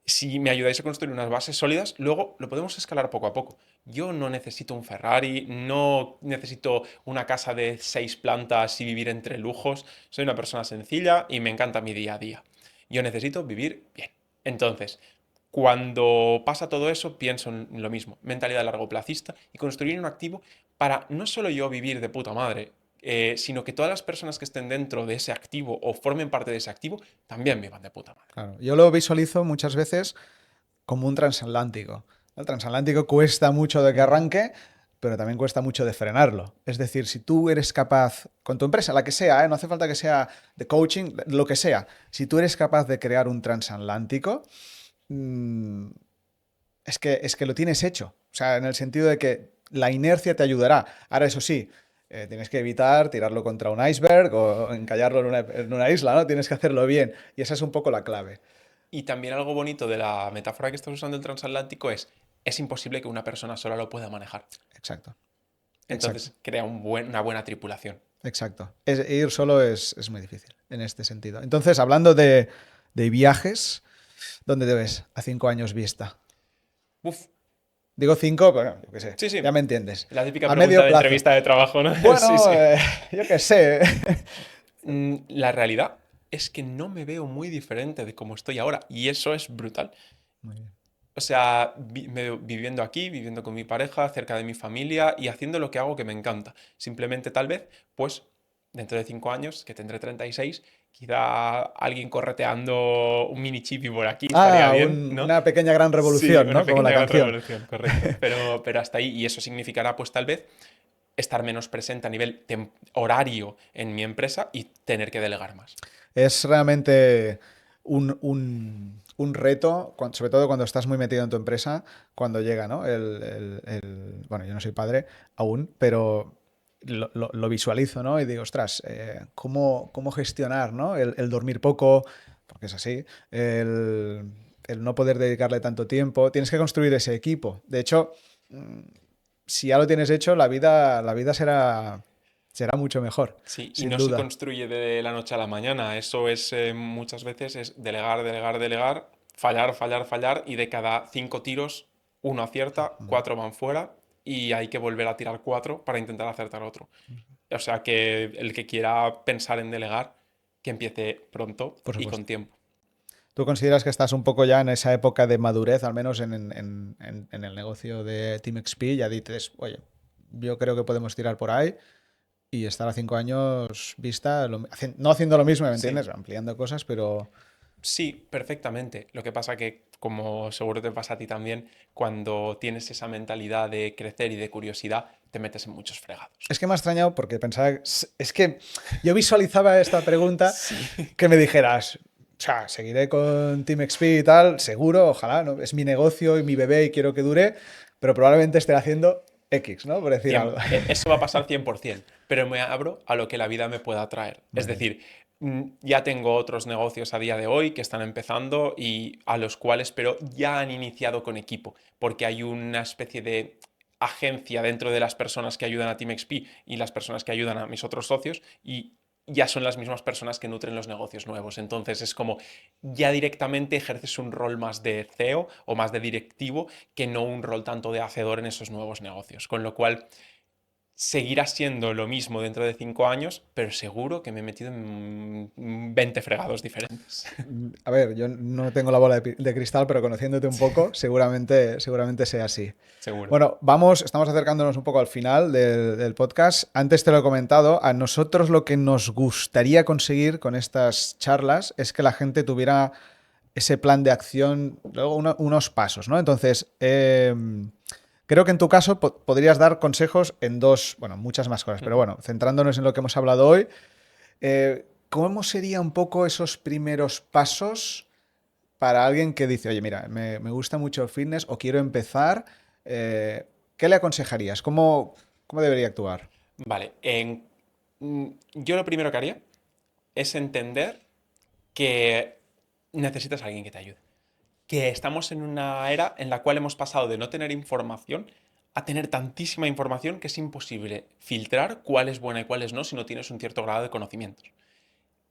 si me ayudáis a construir unas bases sólidas, luego lo podemos escalar poco a poco. Yo no necesito un Ferrari, no necesito una casa de 6 plantas y vivir entre lujos. Soy una persona sencilla y me encanta mi día a día. Yo necesito vivir bien. Entonces, cuando pasa todo eso, pienso en lo mismo, mentalidad largoplacista y construir un activo para no solo yo vivir de puta madre, sino que todas las personas que estén dentro de ese activo o formen parte de ese activo también vivan de puta madre. Claro. Yo lo visualizo muchas veces como un transatlántico. El transatlántico cuesta mucho de que Ujú. arranque, pero también cuesta mucho de frenarlo. Es decir, si tú eres capaz, con tu empresa, la que sea, no hace falta que sea de coaching, lo que sea, si tú eres capaz de crear un transatlántico, mmm, es que lo tienes hecho. O sea, en el sentido de que la inercia te ayudará. Ahora, eso sí, tienes que evitar tirarlo contra un iceberg o encallarlo en una isla, ¿no? Tienes que hacerlo bien. Y esa es un poco la clave. Y también algo bonito de la metáfora que estás usando del transatlántico es imposible que una persona sola lo pueda manejar. Exacto, exacto, Entonces crea una buena tripulación. exacto. Ir solo es muy difícil en este sentido. Entonces, hablando de viajes, ¿dónde te ves a 5 años vista? Uf, Digo 5, pero yo qué sé, sí, ya sí. me entiendes. La típica A pregunta medio de plazo. entrevista de trabajo, ¿no? Sí, Bueno, sí. yo qué sé. La realidad es que no me veo muy diferente de cómo estoy ahora y eso es brutal. Muy bien. O sea, viviendo aquí, viviendo con mi pareja, cerca de mi familia y haciendo lo que hago que me encanta. Simplemente tal vez, pues, dentro de 5 años, que tendré 36, quizá alguien correteando un mini chipi por aquí estaría Ah, bien, ¿no? una pequeña gran Sí, revolución, una ¿no? Como la pequeña gran canción. revolución, correcto. Pero hasta ahí, y eso significará, pues tal vez, estar menos presente a nivel horario en mi empresa y tener que delegar más. Es realmente un reto, sobre todo cuando estás muy metido en tu empresa, cuando llega, ¿no? Bueno, yo no soy padre aún, pero lo visualizo, ¿no? Y digo, ostras, ¿cómo gestionar, ¿no? El dormir poco, porque es así, el no poder dedicarle tanto tiempo. Tienes que construir ese equipo. De hecho, mm, si ya lo tienes hecho, la vida será mucho mejor, Sí, y sin no se duda. construye de la noche a la mañana. Eso es muchas veces es delegar, delegar, delegar, fallar, fallar, fallar y de cada 5 tiros uno acierta, cuatro van fuera y hay que volver a tirar cuatro para intentar acertar otro. O sea que el que quiera pensar en delegar, que empiece pronto Por y con supuesto. tiempo. ¿Tú consideras que estás un poco ya en esa época de madurez, al menos en el negocio de Team XP? Ya dices, oye, yo creo que podemos tirar por ahí y estar a 5 años vista, no haciendo lo mismo, ¿me Sí. entiendes? Ampliando cosas, pero Sí, perfectamente. Lo que pasa que, como seguro te pasa a ti también, cuando tienes esa mentalidad de crecer y de curiosidad, te metes en muchos fregados. es que me ha extrañado porque pensaba, es que yo visualizaba esta pregunta Sí. que me dijeras, o sea, seguiré con Team XP y tal, seguro, ojalá, ¿no? Es mi negocio y mi bebé y quiero que dure, pero probablemente esté haciendo X, ¿no? Por decir algo. Eso va a pasar 100%, pero me abro a lo que la vida me pueda traer. Muy Es bien. decir, ya tengo otros negocios a día de hoy que están empezando y a los cuales, pero ya han iniciado con equipo, porque hay una especie de agencia dentro de las personas que ayudan a Team XP y las personas que ayudan a mis otros socios y ya son las mismas personas que nutren los negocios nuevos. Entonces es como ya directamente ejerces un rol más de CEO o más de directivo que no un rol tanto de hacedor en esos nuevos negocios. Con lo cual seguirá siendo lo mismo dentro de 5 años, pero seguro que me he metido en 20 fregados diferentes. A ver, yo no tengo la bola de cristal, pero conociéndote un poco, seguramente sea así. Seguro. Bueno, estamos acercándonos un poco al final del podcast. Antes te lo he comentado, a nosotros lo que nos gustaría conseguir con estas charlas es que la gente tuviera ese plan de acción, luego unos pasos, ¿no? Entonces, creo que en tu caso podrías dar consejos en dos, bueno, muchas más cosas, pero bueno, centrándonos en lo que hemos hablado hoy, ¿cómo serían un poco esos primeros pasos para alguien que dice, oye, mira, me gusta mucho el fitness o quiero empezar? ¿Qué le aconsejarías? ¿Cómo debería actuar? Vale, yo lo primero que haría es entender que necesitas a alguien que te ayude. Que estamos en una era en la cual hemos pasado de no tener información a tener tantísima información que es imposible filtrar cuál es buena y cuál es no si no tienes un cierto grado de conocimientos.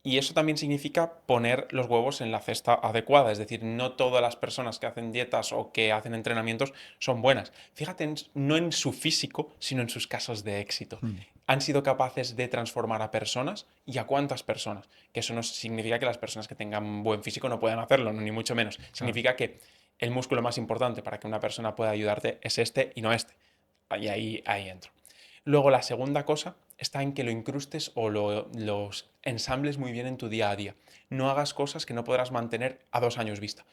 Y eso también significa poner los huevos en la cesta adecuada, es decir, no todas las personas que hacen dietas o que hacen entrenamientos son buenas. Fíjate no en su físico, sino en sus casos de éxito. Hmm. Han sido capaces de transformar a personas y a cuántas personas. Que eso no significa que las personas que tengan buen físico no puedan hacerlo, ni mucho menos. Claro. Significa que el músculo más importante para que una persona pueda ayudarte es este y no este. Y ahí entro. Luego la segunda cosa está en que lo incrustes o los ensambles muy bien en tu día a día. No hagas cosas que no podrás mantener a 2 años vista.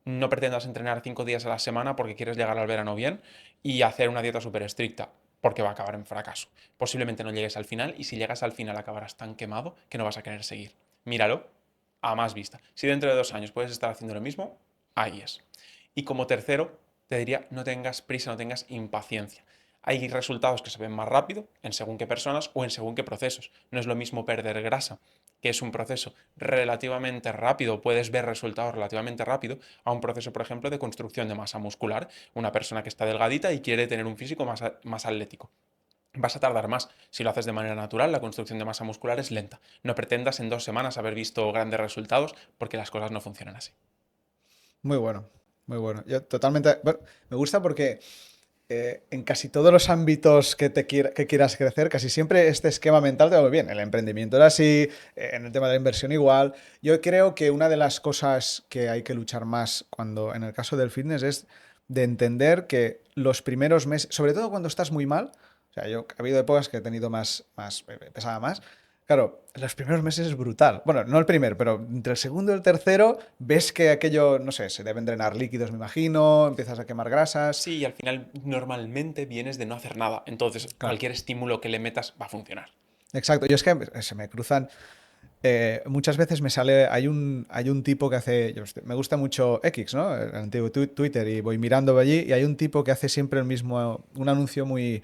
No pretendas entrenar 5 días a la semana porque quieres llegar al verano bien y hacer una dieta súper estricta, porque va a acabar en fracaso. Posiblemente no llegues al final y si llegas al final acabarás tan quemado que no vas a querer seguir. Míralo a más vista. Si dentro de 2 años puedes estar haciendo lo mismo, ahí es. Y como tercero, te diría no tengas prisa, no tengas impaciencia. Hay resultados que se ven más rápido en según qué personas o en según qué procesos. No es lo mismo perder grasa, que es un proceso relativamente rápido, puedes ver resultados relativamente rápido, a un proceso, por ejemplo, de construcción de masa muscular. Una persona que está delgadita y quiere tener un físico más atlético. Vas a tardar más. Si lo haces de manera natural, la construcción de masa muscular es lenta. No pretendas en 2 semanas haber visto grandes resultados porque las cosas no funcionan así. Muy bueno, muy bueno. Yo totalmente. Bueno, me gusta porque en casi todos los ámbitos que quieras crecer, casi siempre este esquema mental te va muy bien. El emprendimiento era así, en el tema de la inversión igual. Yo creo que una de las cosas que hay que luchar más cuando, en el caso del fitness, es de entender que los primeros meses, sobre todo cuando estás muy mal, o sea, yo ha habido épocas que he tenido pesaba más. Claro, los primeros meses es brutal. Bueno, no el primer, pero entre el segundo y el tercero ves que aquello, no sé, se deben drenar líquidos, me imagino, empiezas a quemar grasas. Sí, y al final normalmente vienes de no hacer nada. Entonces, Claro. cualquier estímulo que le metas va a funcionar. Exacto, yo es que se me cruzan. Muchas veces me sale, hay un tipo que hace, me gusta mucho X, ¿no? El antiguo Twitter, y voy mirando allí y hay un tipo que hace siempre el mismo, un anuncio muy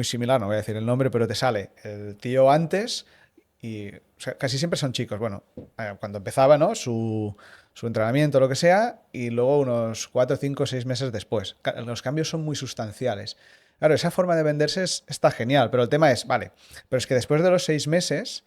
similar, no voy a decir el nombre, pero te sale el tío antes y o sea, casi siempre son chicos, bueno, cuando empezaba, ¿no? Su entrenamiento, lo que sea, y luego unos 4, 5, 6 meses después. Los cambios son muy sustanciales. Claro, esa forma de venderse está genial, pero el tema es, vale, pero es que después de los 6 meses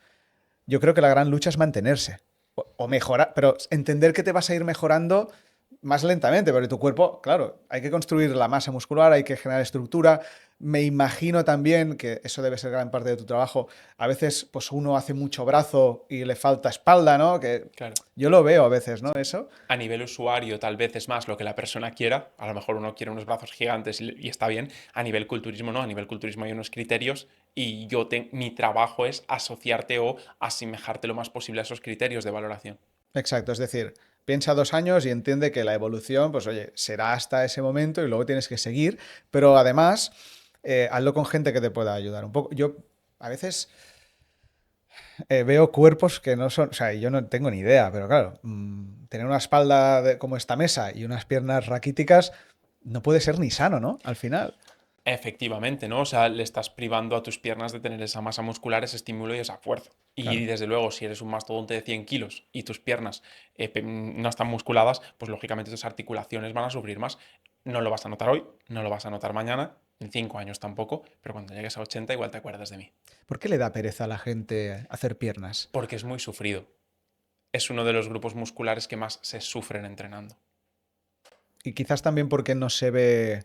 yo creo que la gran lucha es mantenerse o mejorar, pero entender que te vas a ir mejorando más lentamente, porque tu cuerpo, claro, hay que construir la masa muscular, hay que generar estructura. Me imagino también que eso debe ser gran parte de tu trabajo. A veces, pues uno hace mucho brazo y le falta espalda, ¿no? Que Claro. yo lo veo a veces, ¿no? Eso. A nivel usuario, tal vez es más lo que la persona quiera. A lo mejor uno quiere unos brazos gigantes y está bien. A nivel culturismo, no. A nivel culturismo hay unos criterios y mi trabajo es asociarte o asemejarte lo más posible a esos criterios de valoración. Exacto, es decir, piensa 2 años y entiende que la evolución, pues oye, será hasta ese momento y luego tienes que seguir, pero además, hazlo con gente que te pueda ayudar. Un poco, yo a veces veo cuerpos que no son, o sea, yo no tengo ni idea, pero claro, tener una espalda como esta mesa y unas piernas raquíticas no puede ser ni sano, ¿no? Al final. Efectivamente, ¿no? O sea, le estás privando a tus piernas de tener esa masa muscular, ese estímulo y esa fuerza. Y Claro. desde luego, si eres un mastodonte de 100 kilos y tus piernas no están musculadas, pues lógicamente tus articulaciones van a sufrir más. No lo vas a notar hoy, no lo vas a notar mañana, en 5 años tampoco, pero cuando llegues a 80 igual te acuerdas de mí. ¿Por qué le da pereza a la gente hacer piernas? Porque es muy sufrido. Es uno de los grupos musculares que más se sufren entrenando. Y quizás también porque no se ve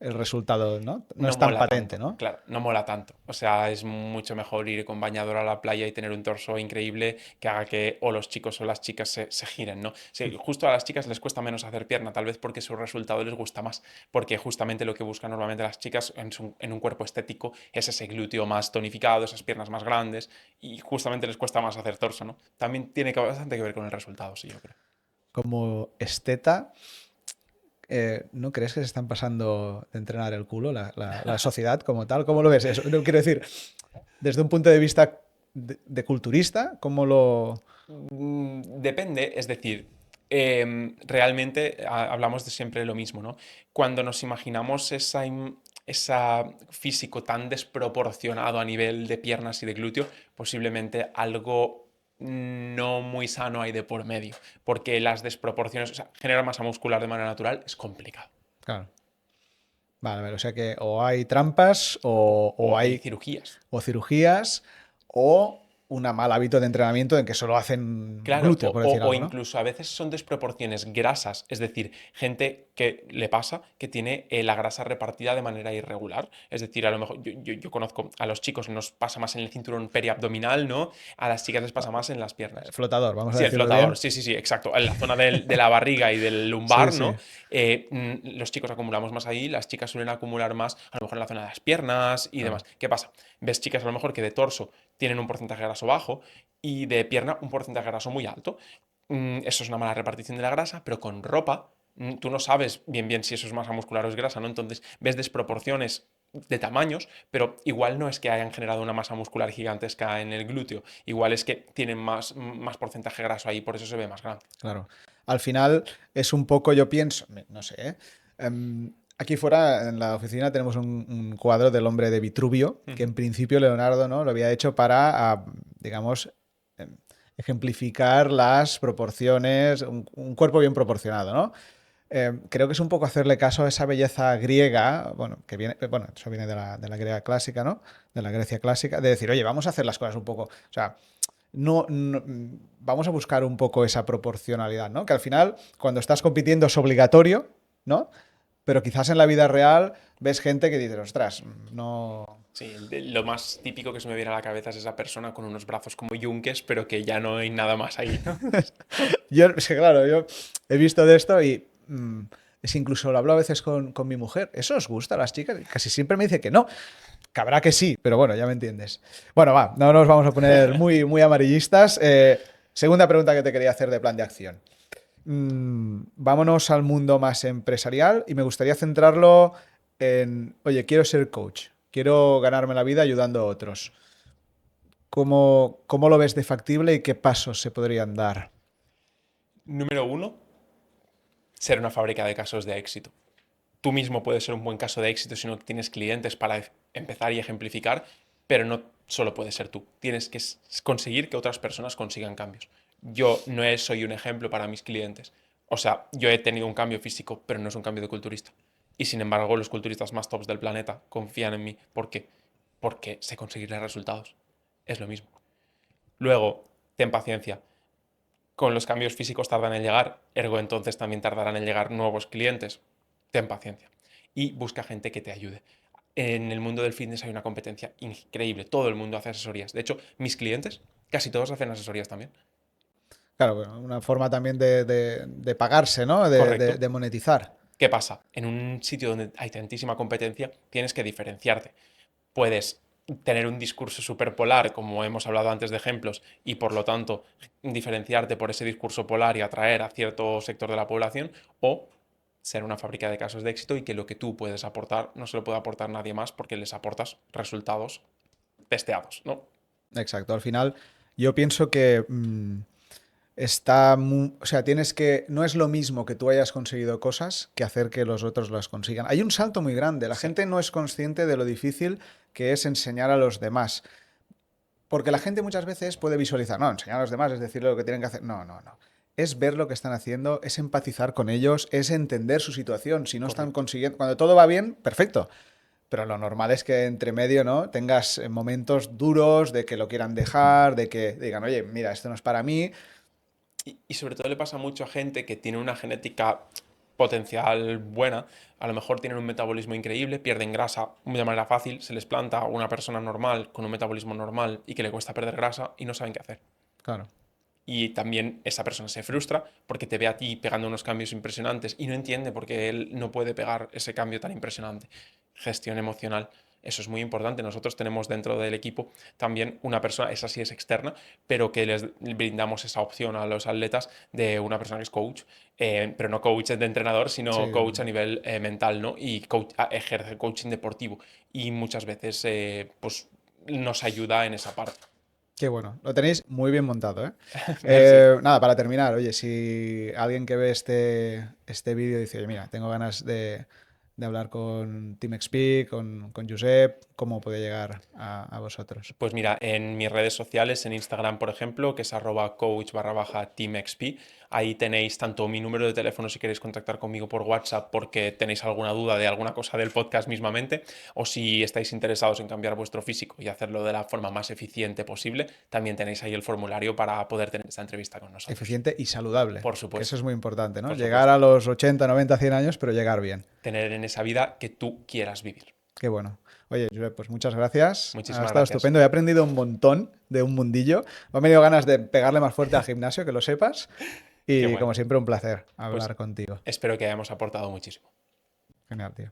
el resultado, ¿no? No No es tan mola patente, tanto, ¿no? claro, no mola tanto. O sea, es mucho mejor ir con bañador a la playa y tener un torso increíble que haga que o los chicos o las chicas se giren, ¿no? Sí, justo a las chicas les cuesta menos hacer pierna, tal vez porque su resultado les gusta más, porque justamente lo que buscan normalmente las chicas en un cuerpo estético es ese glúteo más tonificado, esas piernas más grandes, y justamente les cuesta más hacer torso, ¿no? También tiene bastante que ver con el resultado, sí, yo creo. Como esteta, ¿no crees que se están pasando de entrenar el culo la sociedad como tal? ¿Cómo lo ves eso? No, quiero decir, desde un punto de vista de culturista, ¿cómo lo...? Depende, es decir, realmente hablamos de siempre lo mismo, ¿no? Cuando nos imaginamos esa físico tan desproporcionado a nivel de piernas y de glúteo, posiblemente algo no muy sano hay de por medio, porque las desproporciones, o sea, generar masa muscular de manera natural es complicado. Claro. Vale, vale, o sea que o hay trampas o O hay hay cirugías. o cirugías o un mal hábito de entrenamiento en que solo hacen Claro, glúteo, por decir o algo, ¿no? incluso a veces son desproporciones grasas, es decir, gente que le pasa que tiene la grasa repartida de manera irregular, es decir, a lo mejor yo conozco a los chicos nos pasa más en el cinturón periabdominal, ¿no? A las chicas les pasa más en las piernas. Flotador, vamos a Sí, el decirlo flotador, bien. sí, sí, sí, exacto. En la zona de la barriga y del Sí, lumbar, ¿no? sí. Los chicos acumulamos más ahí, las chicas suelen acumular más, a lo mejor en la zona de las piernas y Claro. demás. ¿Qué pasa? Ves chicas a lo mejor que de torso tienen un porcentaje graso bajo y de pierna un porcentaje graso muy alto. Eso es una mala repartición de la grasa, pero con ropa tú no sabes bien si eso es masa muscular o es grasa, ¿no? Entonces ves desproporciones de tamaños, pero igual no es que hayan generado una masa muscular gigantesca en el glúteo, igual es que tienen más porcentaje graso ahí, por eso se ve más grande. Claro. Al final es un poco, yo pienso, no sé, ¿eh? Aquí fuera, en la oficina, tenemos un cuadro del hombre de Vitruvio, que en principio Leonardo, ¿no?, lo había hecho para, digamos, ejemplificar las proporciones, un cuerpo bien proporcionado, ¿no? Creo que es un poco hacerle caso a esa belleza griega, bueno, que viene, bueno, eso viene de la griega clásica, ¿no? De la Grecia clásica, de decir, oye, vamos a hacer las cosas un poco, o sea, vamos a buscar un poco esa proporcionalidad, ¿no? Que al final, cuando estás compitiendo es obligatorio, ¿no? Pero quizás en la vida real ves gente que dice, ostras, no... Sí, lo más típico que se me viene a la cabeza es esa persona con unos brazos como yunques, pero que ya no hay nada más ahí, ¿no? Es que claro, yo he visto de esto y es incluso lo hablo a veces con mi mujer. ¿Eso os gusta a las chicas? Y casi siempre me dice que no. Cabrá que sí, pero bueno, ya me entiendes. Bueno, va, no nos vamos a poner muy, muy amarillistas. Segunda pregunta que te quería hacer de plan de acción. Vámonos al mundo más empresarial y me gustaría centrarlo en, oye, quiero ser coach, quiero ganarme la vida ayudando a otros. ¿Cómo lo ves de factible y qué pasos se podrían dar? Número uno, ser una fábrica de casos de éxito. Tú mismo puedes ser un buen caso de éxito si no tienes clientes para empezar y ejemplificar, pero no solo puedes ser tú. Tienes que conseguir que otras personas consigan cambios. Yo no soy un ejemplo para mis clientes. O sea, yo he tenido un cambio físico, pero no es un cambio de culturista. Y sin embargo, los culturistas más tops del planeta confían en mí. ¿Por qué? Porque sé conseguirles resultados. Es lo mismo. Luego, ten paciencia. Con los cambios físicos tardan en llegar, ergo entonces también tardarán en llegar nuevos clientes. Ten paciencia. Y busca gente que te ayude. En el mundo del fitness hay una competencia increíble. Todo el mundo hace asesorías. De hecho, mis clientes, casi todos hacen asesorías también. Claro, bueno, una forma también de pagarse, ¿no? Correcto. De monetizar. ¿Qué pasa? En un sitio donde hay tantísima competencia, tienes que diferenciarte. Puedes tener un discurso súper polar, como hemos hablado antes de ejemplos, y por lo tanto diferenciarte por ese discurso polar y atraer a cierto sector de la población, o ser una fábrica de casos de éxito y que lo que tú puedes aportar no se lo puede aportar nadie más porque les aportas resultados testeados, ¿no? Exacto. Al final, yo pienso que o sea, no es lo mismo que tú hayas conseguido cosas que hacer que los otros las consigan. Hay un salto muy grande. La Sí, gente no es consciente de lo difícil que es enseñar a los demás. Porque la gente muchas veces puede visualizar, no, enseñar a los demás es decirle lo que tienen que hacer. No, no, no. Es ver lo que están haciendo, es empatizar con ellos, es entender su situación. Si no están correcto. consiguiendo, cuando todo va bien, perfecto. Pero lo normal es que entre medio, ¿no?, tengas momentos duros de que lo quieran dejar, de que digan, oye, mira, esto no es para mí. Y sobre todo le pasa mucho a gente que tiene una genética potencial buena, a lo mejor tienen un metabolismo increíble, pierden grasa de manera fácil, se les planta a una persona normal con un metabolismo normal y que le cuesta perder grasa y no saben qué hacer. Claro. Y también esa persona se frustra porque te ve a ti pegando unos cambios impresionantes y no entiende por qué él no puede pegar ese cambio tan impresionante. Gestión emocional, eso es muy importante. Nosotros tenemos dentro del equipo también una persona, esa sí es externa, pero que les brindamos esa opción a los atletas de una persona que es coach, pero no coach de entrenador, Sí, sino coach a nivel mental, ¿no? Y ejerce coaching deportivo. Y muchas veces pues, nos ayuda en esa parte. qué bueno. Lo tenéis muy bien montado, ¿eh? Merci. Nada, para terminar, oye, si alguien que ve este vídeo dice, oye, mira, tengo ganas de hablar con Team XP, con Josep, ¿cómo puede llegar a vosotros? Pues mira, en mis redes sociales, en Instagram, por ejemplo, que es @coach_teamxp, ahí tenéis tanto mi número de teléfono si queréis contactar conmigo por WhatsApp porque tenéis alguna duda de alguna cosa del podcast mismamente, o si estáis interesados en cambiar vuestro físico y hacerlo de la forma más eficiente posible, también tenéis ahí el formulario para poder tener esta entrevista con nosotros. Eficiente y saludable, Por que eso supuesto, es muy importante, ¿no? por Llegar supuesto. a los 80, 90, 100 años, pero llegar bien. Tener en esa vida que tú quieras vivir. Qué bueno. Oye, Josep, pues muchas gracias. Ha Muchísimas estado gracias. estupendo. He aprendido un montón de un mundillo. Me han venido ganas de pegarle más fuerte al gimnasio, que lo sepas. Qué Y bueno. como siempre, un placer Pues hablar contigo. espero que hayamos aportado muchísimo. Genial, tío.